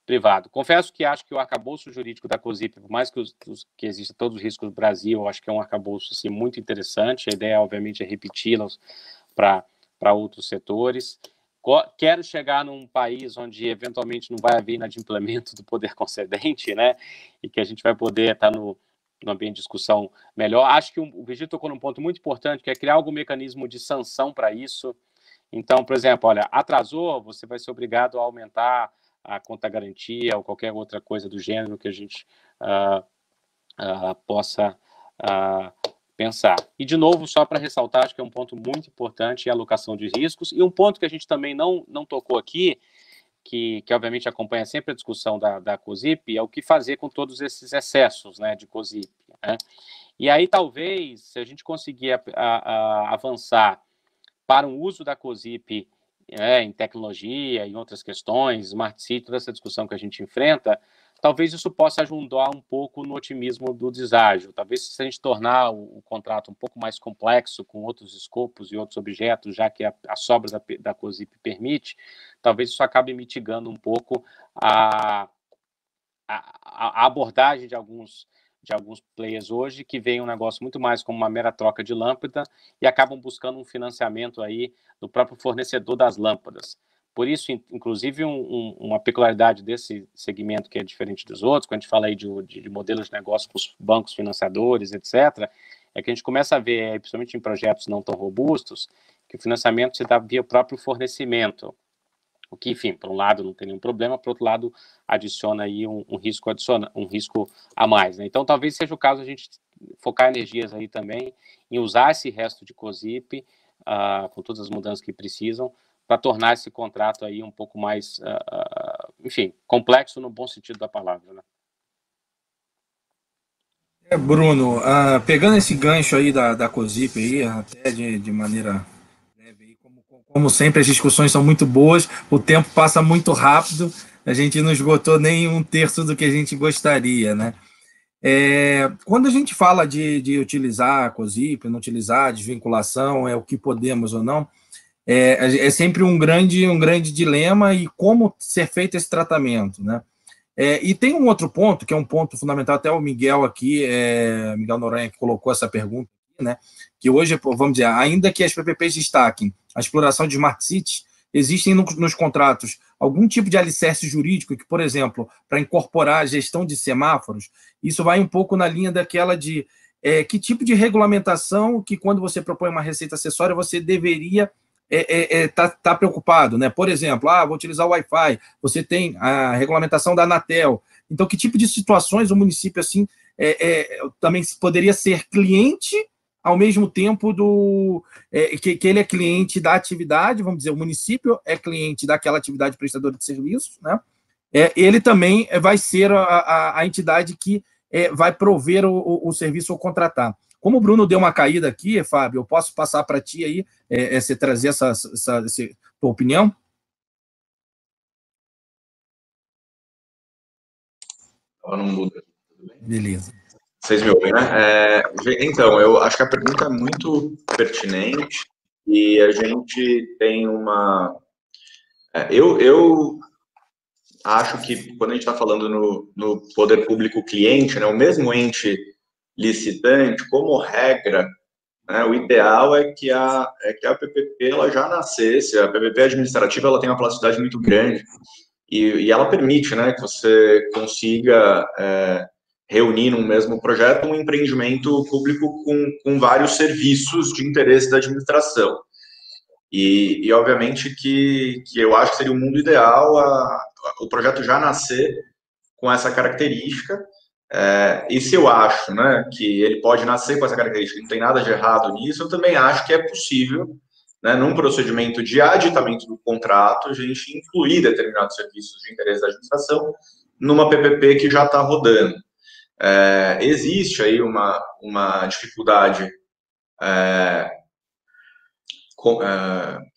privado. Confesso que acho que o arcabouço jurídico da COSIP, por mais que exista todos os riscos do Brasil, eu acho que é um arcabouço assim, muito interessante. A ideia, obviamente, é repeti-los para outros setores. Quero chegar num país onde, eventualmente, não vai haver inadimplemento do poder concedente, né? E que a gente vai poder estar no ambiente de discussão melhor. Acho que o Virgílio tocou num ponto muito importante, que é criar algum mecanismo de sanção para isso. Então, por exemplo, olha, atrasou, você vai ser obrigado a aumentar a conta-garantia ou qualquer outra coisa do gênero que a gente possa pensar. E, de novo, só para ressaltar, acho que é um ponto muito importante, é a alocação de riscos, e um ponto que a gente também não tocou aqui, que obviamente acompanha sempre a discussão da COSIP, é o que fazer com todos esses excessos, né, de COSIP, né? E aí, talvez, se a gente conseguir avançar para um uso da COSIP em tecnologia, em outras questões, Smart City, toda essa discussão que a gente enfrenta, talvez isso possa ajudar um pouco no otimismo do deságio. Talvez se a gente tornar o contrato um pouco mais complexo, com outros escopos e outros objetos, já que a sobra da COSIP permite, talvez isso acabe mitigando um pouco a abordagem de alguns players hoje que veem um negócio muito mais como uma mera troca de lâmpada e acabam buscando um financiamento aí do próprio fornecedor das lâmpadas. Por isso, inclusive, uma peculiaridade desse segmento que é diferente dos outros, quando a gente fala aí de modelos de negócio com os bancos financiadores, etc., é que a gente começa a ver, principalmente em projetos não tão robustos, que o financiamento se dá via próprio fornecimento. O que, enfim, por um lado não tem nenhum problema, por outro lado adiciona aí um risco a mais, né? Então, talvez seja o caso a gente focar energias aí também em usar esse resto de COSIP, com todas as mudanças que precisam, para tornar esse contrato aí um pouco mais, enfim, complexo no bom sentido da palavra, né? Bruno, pegando esse gancho aí da COSIP aí, até de maneira breve, como sempre, as discussões são muito boas, o tempo passa muito rápido, a gente não esgotou nem um terço do que a gente gostaria, né? Quando a gente fala de utilizar a COSIP, não utilizar a desvinculação, o que podemos ou não, é sempre um grande dilema e como ser feito esse tratamento, né? E tem um outro ponto, que é um ponto fundamental, até o Miguel aqui, Miguel Noronha, que colocou essa pergunta, né? Que hoje, vamos dizer, ainda que as PPPs destaquem a exploração de Smart Cities, existem nos contratos algum tipo de alicerce jurídico que, por exemplo, para incorporar a gestão de semáforos, isso vai um pouco na linha daquela de que tipo de regulamentação que, quando você propõe uma receita acessória, você deveria tá preocupado, né? Por exemplo, vou utilizar o Wi-Fi, você tem a regulamentação da Anatel. Então, que tipo de situações o município assim também poderia ser cliente ao mesmo tempo que ele é cliente da atividade, vamos dizer, o município é cliente daquela atividade prestadora de serviços, né? Ele também vai ser a entidade que vai prover o serviço ou contratar. Como o Bruno deu uma caída aqui, Fábio, eu posso passar para ti aí, você trazer essa tua opinião? Ela não muda. Beleza. Vocês me ouvem, né? Então, eu acho que a pergunta é muito pertinente e a gente tem uma... Eu acho que quando a gente está falando no poder público cliente, né, o mesmo ente licitante, como regra, né, o ideal é que a PPP ela já nascesse. A PPP administrativa ela tem uma plasticidade muito grande e ela permite, né, que você consiga reunir num mesmo projeto um empreendimento público com vários serviços de interesse da administração. E obviamente que eu acho que seria o mundo ideal o projeto já nascer com essa característica. E se eu acho, né, que ele pode nascer com essa característica, não tem nada de errado nisso, eu também acho que é possível, né, num procedimento de aditamento do contrato, a gente incluir determinados serviços de interesse da administração numa PPP que já está rodando. Existe aí uma dificuldade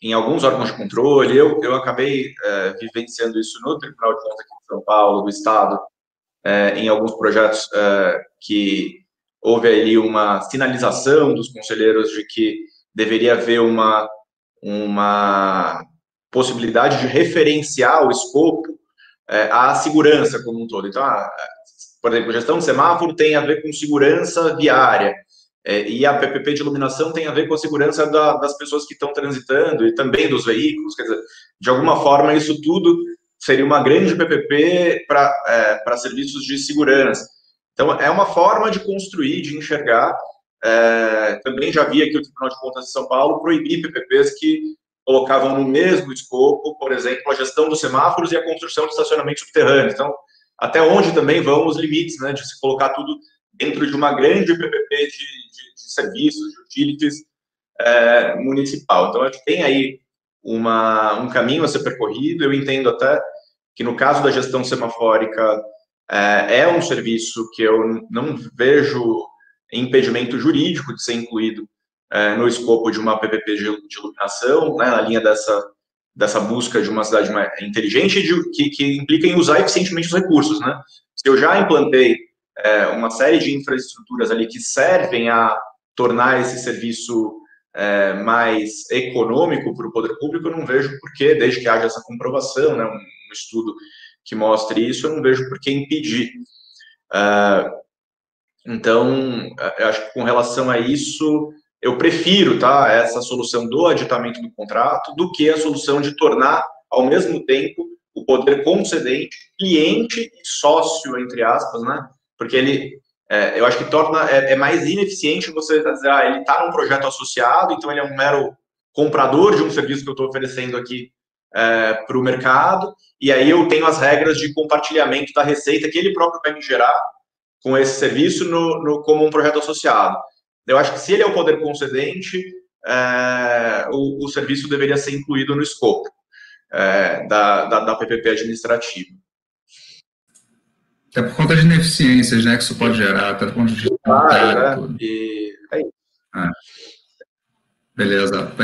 em alguns órgãos de controle. Eu acabei vivenciando isso no Tribunal de Contas aqui de São Paulo, do Estado, em alguns projetos que houve ali uma sinalização dos conselheiros de que deveria haver uma possibilidade de referenciar o escopo à segurança como um todo. Então, por exemplo, gestão de semáforo tem a ver com segurança viária, e a PPP de iluminação tem a ver com a segurança das pessoas que estão transitando e também dos veículos. Quer dizer, de alguma forma, isso tudo seria uma grande PPP para serviços de segurança. Então, é uma forma de construir, de enxergar. Também já vi aqui o Tribunal de Contas de São Paulo proibir PPPs que colocavam no mesmo escopo, por exemplo, a gestão dos semáforos e a construção de estacionamento subterrâneo. Então, até onde também vão os limites, né, de se colocar tudo dentro de uma grande PPP de serviços, de utilities municipal. Então, acho que tem aí um caminho a ser percorrido. Eu entendo até que, no caso da gestão semafórica, é um serviço que eu não vejo impedimento jurídico de ser incluído no escopo de uma PPP de iluminação, né, na linha dessa busca de uma cidade mais inteligente que implica em usar eficientemente os recursos, né? Se eu já implantei uma série de infraestruturas ali que servem a tornar esse serviço mais econômico para o poder público, eu não vejo por que, desde que haja essa comprovação, né, um estudo que mostre isso, eu não vejo por que impedir. Então, eu acho que com relação a isso, eu prefiro, tá, essa solução do aditamento do contrato do que a solução de tornar, ao mesmo tempo, o poder concedente cliente e sócio, entre aspas, né? Porque eu acho que torna mais ineficiente você dizer, ele está num projeto associado, então ele é um mero comprador de um serviço que eu estou oferecendo aqui para o mercado, e aí eu tenho as regras de compartilhamento da receita que ele próprio vai me gerar com esse serviço como um projeto associado. Eu acho que se ele é o poder concedente, o serviço deveria ser incluído no escopo da PPP administrativa. Até por conta de ineficiências, né, que isso pode gerar, até por conta de... E é isso. Beleza.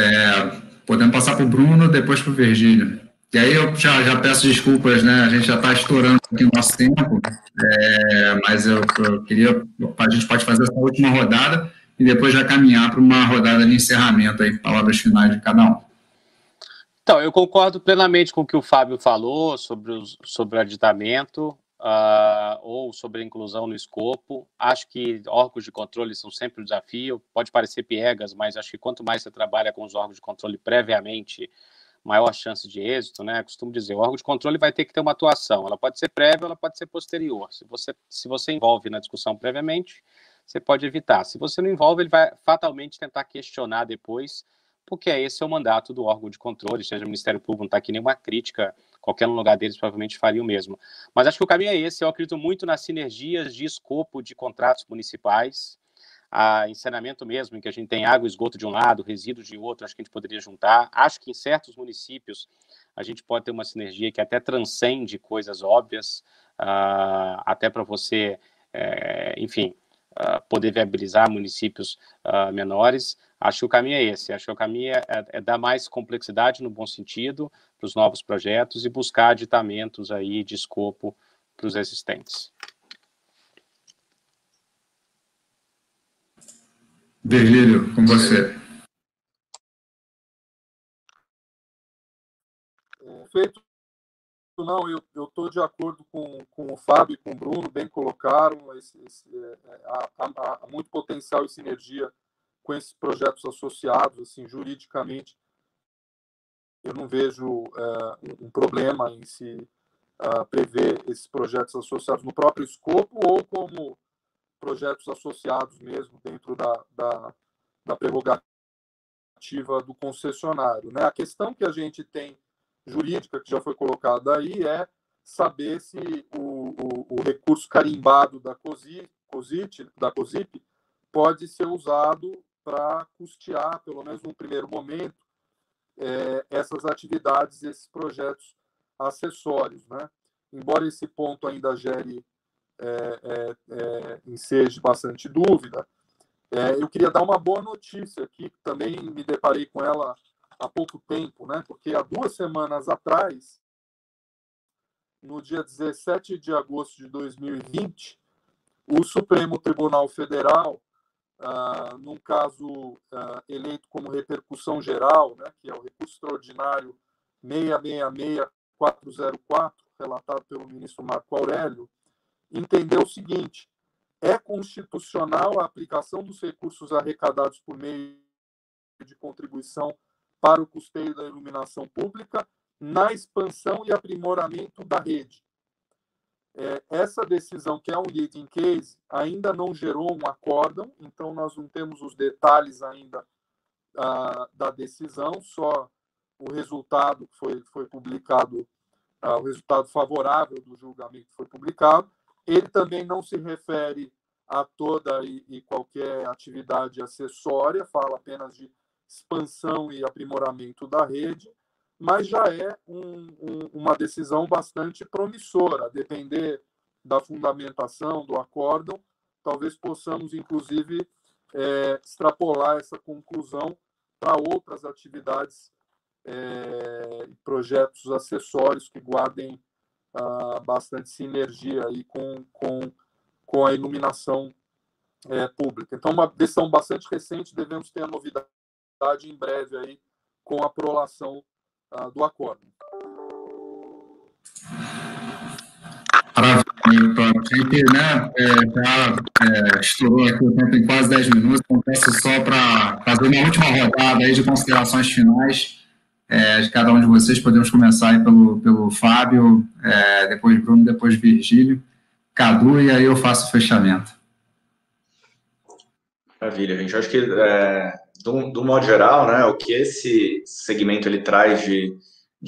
Podemos passar para o Bruno, depois para o Virgílio. E aí eu já peço desculpas, né? A gente já está estourando aqui o nosso tempo, mas eu queria... A gente pode fazer essa última rodada e depois já caminhar para uma rodada de encerramento aí, palavras finais de cada um. Então, eu concordo plenamente com o que o Fábio falou sobre o aditamento, ou sobre a inclusão no escopo. Acho que órgãos de controle são sempre um desafio. Pode parecer piegas, mas acho que quanto mais você trabalha com os órgãos de controle previamente, maior a chance de êxito, né? Eu costumo dizer, o órgão de controle vai ter que ter uma atuação. Ela pode ser prévia, ela pode ser posterior. Se você envolve na discussão previamente, você pode evitar. Se você não envolve, ele vai fatalmente tentar questionar depois, porque esse é o mandato do órgão de controle, seja o Ministério Público, não está aqui nenhuma crítica, qualquer lugar deles provavelmente faria o mesmo. Mas acho que o caminho é esse, eu acredito muito nas sinergias de escopo de contratos municipais, a ensaneamento mesmo, em que a gente tem água e esgoto de um lado, resíduos de outro, acho que a gente poderia juntar. Acho que em certos municípios a gente pode ter uma sinergia que até transcende coisas óbvias, até para você, enfim, poder viabilizar municípios menores. Acho que o caminho é esse. Acho que o caminho é dar mais complexidade, no bom sentido, para os novos projetos e buscar aditamentos aí de escopo para os existentes. Virgílio, com você. Feito. Não, eu estou de acordo com o Fábio e com o Bruno, bem colocaram. Há muito potencial e sinergia com esses projetos associados, assim, juridicamente. Eu não vejo um problema em se prever esses projetos associados no próprio escopo ou como projetos associados mesmo dentro da prerrogativa do concessionário, né? A questão que a gente tem jurídica, que já foi colocada aí, é saber se o recurso carimbado da COSIP pode ser usado para custear, pelo menos no primeiro momento, essas atividades, esses projetos acessórios, né? Embora esse ponto ainda gere enseje bastante dúvida, eu queria dar uma boa notícia aqui, que também me deparei com ela há pouco tempo, né? Porque há 2 semanas atrás, no dia 17 de agosto de 2020, o Supremo Tribunal Federal, num caso eleito como repercussão geral, né, que é o recurso extraordinário 666-404, relatado pelo ministro Marco Aurélio, entendeu o seguinte: é constitucional a aplicação dos recursos arrecadados por meio de contribuição para o custeio da iluminação pública na expansão e aprimoramento da rede. Essa decisão, que é um leading case, ainda não gerou um acórdão, então nós não temos os detalhes ainda da decisão, só o resultado foi publicado, o resultado favorável do julgamento foi publicado. Ele também não se refere a toda e qualquer atividade acessória, fala apenas de expansão e aprimoramento da rede, mas já é uma decisão bastante promissora. A depender da fundamentação do acórdão, talvez possamos, inclusive, extrapolar essa conclusão para outras atividades e projetos acessórios que guardem bastante sinergia aí com a iluminação pública. Então, uma decisão bastante recente, devemos ter a novidade em breve aí com a aprovação do acordo. Maravilha, a gente, né, já estourou aqui o tempo em quase 10 minutos, então peço só para fazer uma última rodada aí de considerações finais de cada um de vocês. Podemos começar aí pelo Fábio, depois Bruno, depois Virgílio, Cadu, e aí eu faço o fechamento. Maravilha, gente. Eu acho que, do modo geral, né, o que esse segmento ele traz de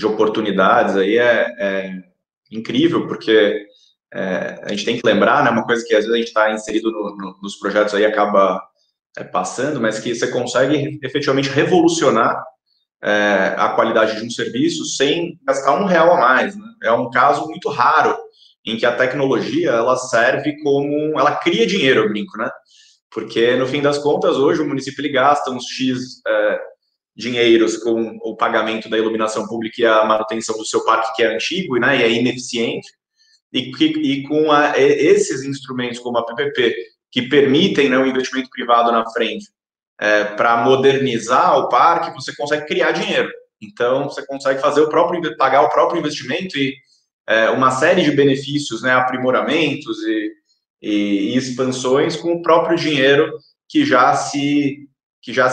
oportunidades aí é incrível, porque a gente tem que lembrar, né, uma coisa que às vezes a gente está inserido nos projetos aí acaba passando, mas que você consegue efetivamente revolucionar a qualidade de um serviço sem gastar R$1 a mais, né? É um caso muito raro em que a tecnologia ela serve como, ela cria dinheiro, eu brinco, né? Porque no fim das contas hoje o município ele gasta uns X dinheiros com o pagamento da iluminação pública e a manutenção do seu parque que é antigo, né, e é ineficiente, e com esses instrumentos como a PPP que permitem, né, o investimento privado na frente para modernizar o parque, você consegue criar dinheiro. Então, você consegue fazer pagar o próprio investimento e uma série de benefícios, né, aprimoramentos e expansões com o próprio dinheiro que já se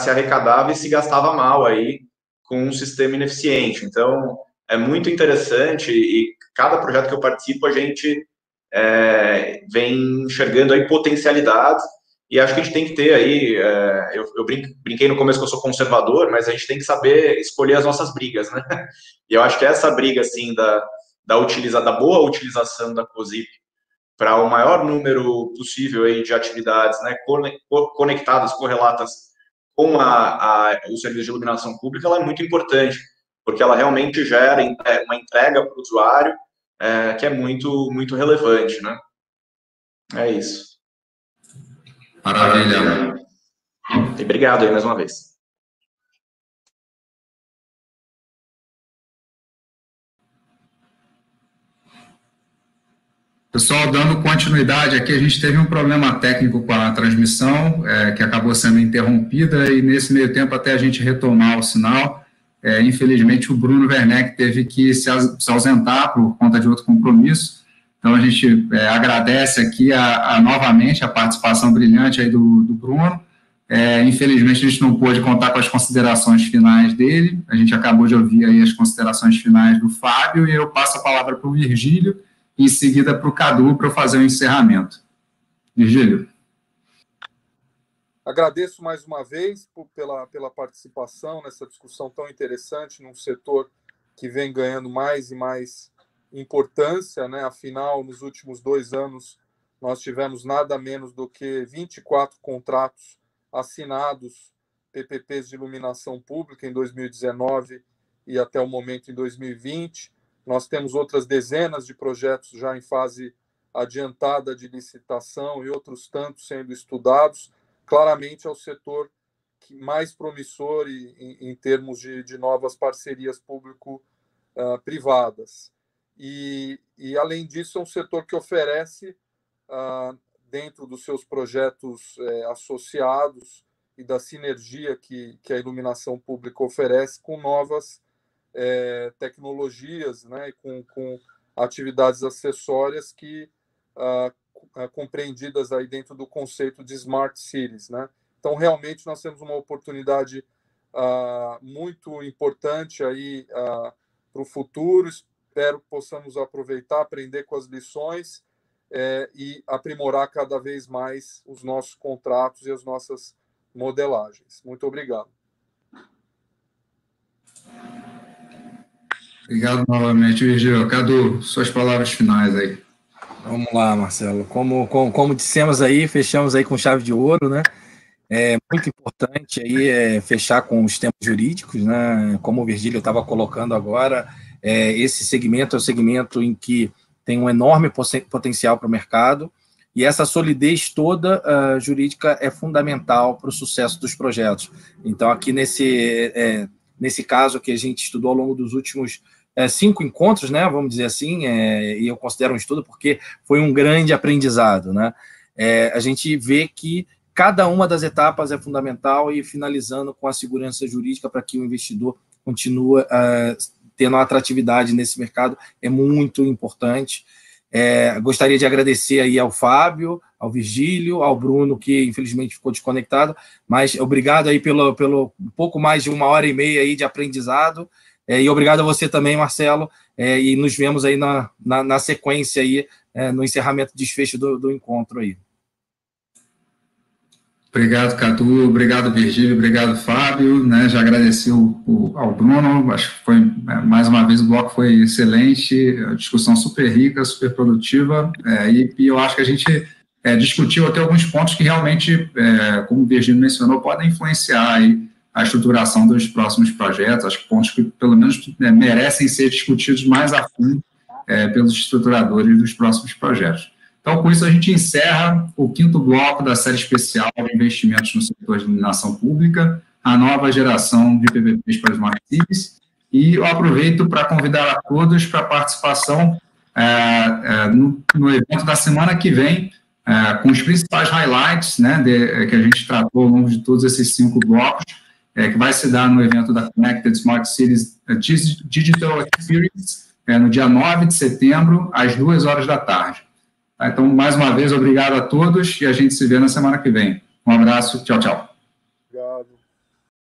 arrecadava e se gastava mal aí com um sistema ineficiente. Então, é muito interessante e cada projeto que eu participo, a gente vem enxergando aí potencialidades e acho que a gente tem que ter aí, eu brinquei no começo que eu sou conservador, mas a gente tem que saber escolher as nossas brigas, né? E eu acho que essa briga, assim, da boa utilização da COSIP para o maior número possível aí de atividades, né, conectadas, correlatas com o serviço de iluminação pública, ela é muito importante, porque ela realmente gera uma entrega para o usuário que é muito, muito relevante, né? É isso. Maravilha. E obrigado aí mais uma vez. Pessoal, dando continuidade aqui, a gente teve um problema técnico com a transmissão, que acabou sendo interrompida, e nesse meio tempo, até a gente retomar o sinal, infelizmente o Bruno Werneck teve que se ausentar por conta de outro compromisso. Então, a gente agradece aqui novamente a participação brilhante aí do Bruno. Infelizmente, a gente não pôde contar com as considerações finais dele. A gente acabou de ouvir aí as considerações finais do Fábio, e eu passo a palavra para o Virgílio, e em seguida para o Cadu, para eu fazer o encerramento. Virgílio. Agradeço mais uma vez pela participação nessa discussão tão interessante, num setor que vem ganhando mais e mais importância, né? Afinal, nos últimos 2 anos, nós tivemos nada menos do que 24 contratos assinados, PPPs de iluminação pública em 2019 e até o momento em 2020. Nós temos outras dezenas de projetos já em fase adiantada de licitação e outros tantos sendo estudados. Claramente é o setor mais promissor em termos de novas parcerias público-privadas. E, além disso, é um setor que oferece, dentro dos seus projetos associados e da sinergia que a iluminação pública oferece com novas tecnologias, né, com atividades acessórias que compreendidas aí dentro do conceito de Smart Cities, né? Então, realmente, nós temos uma oportunidade muito importante aí para o futuro. Espero que possamos aproveitar, aprender com as lições e aprimorar cada vez mais os nossos contratos e as nossas modelagens. Muito obrigado. Obrigado novamente, Virgílio. Cadu, suas palavras finais aí. Vamos lá, Marcelo. Como dissemos aí, fechamos aí com chave de ouro, né? É muito importante aí fechar com os tempos jurídicos, né? Como o Virgílio estava colocando agora, esse segmento é o segmento em que tem um enorme potencial para o mercado, e essa solidez toda jurídica é fundamental para o sucesso dos projetos. Então, aqui nesse caso que a gente estudou ao longo dos últimos 5 encontros, né, vamos dizer assim, e eu considero um estudo porque foi um grande aprendizado, né? A gente vê que cada uma das etapas é fundamental, e finalizando com a segurança jurídica para que o investidor continue tendo atratividade nesse mercado é muito importante. Gostaria de agradecer aí ao Fábio, ao Virgílio, ao Bruno, que infelizmente ficou desconectado, mas obrigado aí pelo um pouco mais de 1h30 aí de aprendizado, e obrigado a você também, Marcelo, e nos vemos aí na sequência aí, no encerramento e desfecho do encontro aí. Obrigado, Cadu, obrigado, Virgílio, obrigado, Fábio, né? Já agradeci ao Bruno, acho que foi, mais uma vez, o bloco foi excelente, a discussão super rica, super produtiva, e eu acho que a gente discutiu aqui alguns pontos que realmente, como o Virgílio mencionou, podem influenciar aí a estruturação dos próximos projetos, acho que pontos que, pelo menos, merecem ser discutidos mais a fundo pelos estruturadores dos próximos projetos. Então, com isso, a gente encerra o 5º bloco da série especial de investimentos no setor de iluminação pública, a nova geração de PPPs para Smart Cities, e eu aproveito para convidar a todos para a participação no evento da semana que vem, com os principais highlights, né, que a gente tratou ao longo de todos esses 5 blocos, que vai se dar no evento da Connected Smart Cities Digital Experience, no dia 9 de setembro, às 2h da tarde. Então, mais uma vez, obrigado a todos e a gente se vê na semana que vem. Um abraço, tchau, tchau.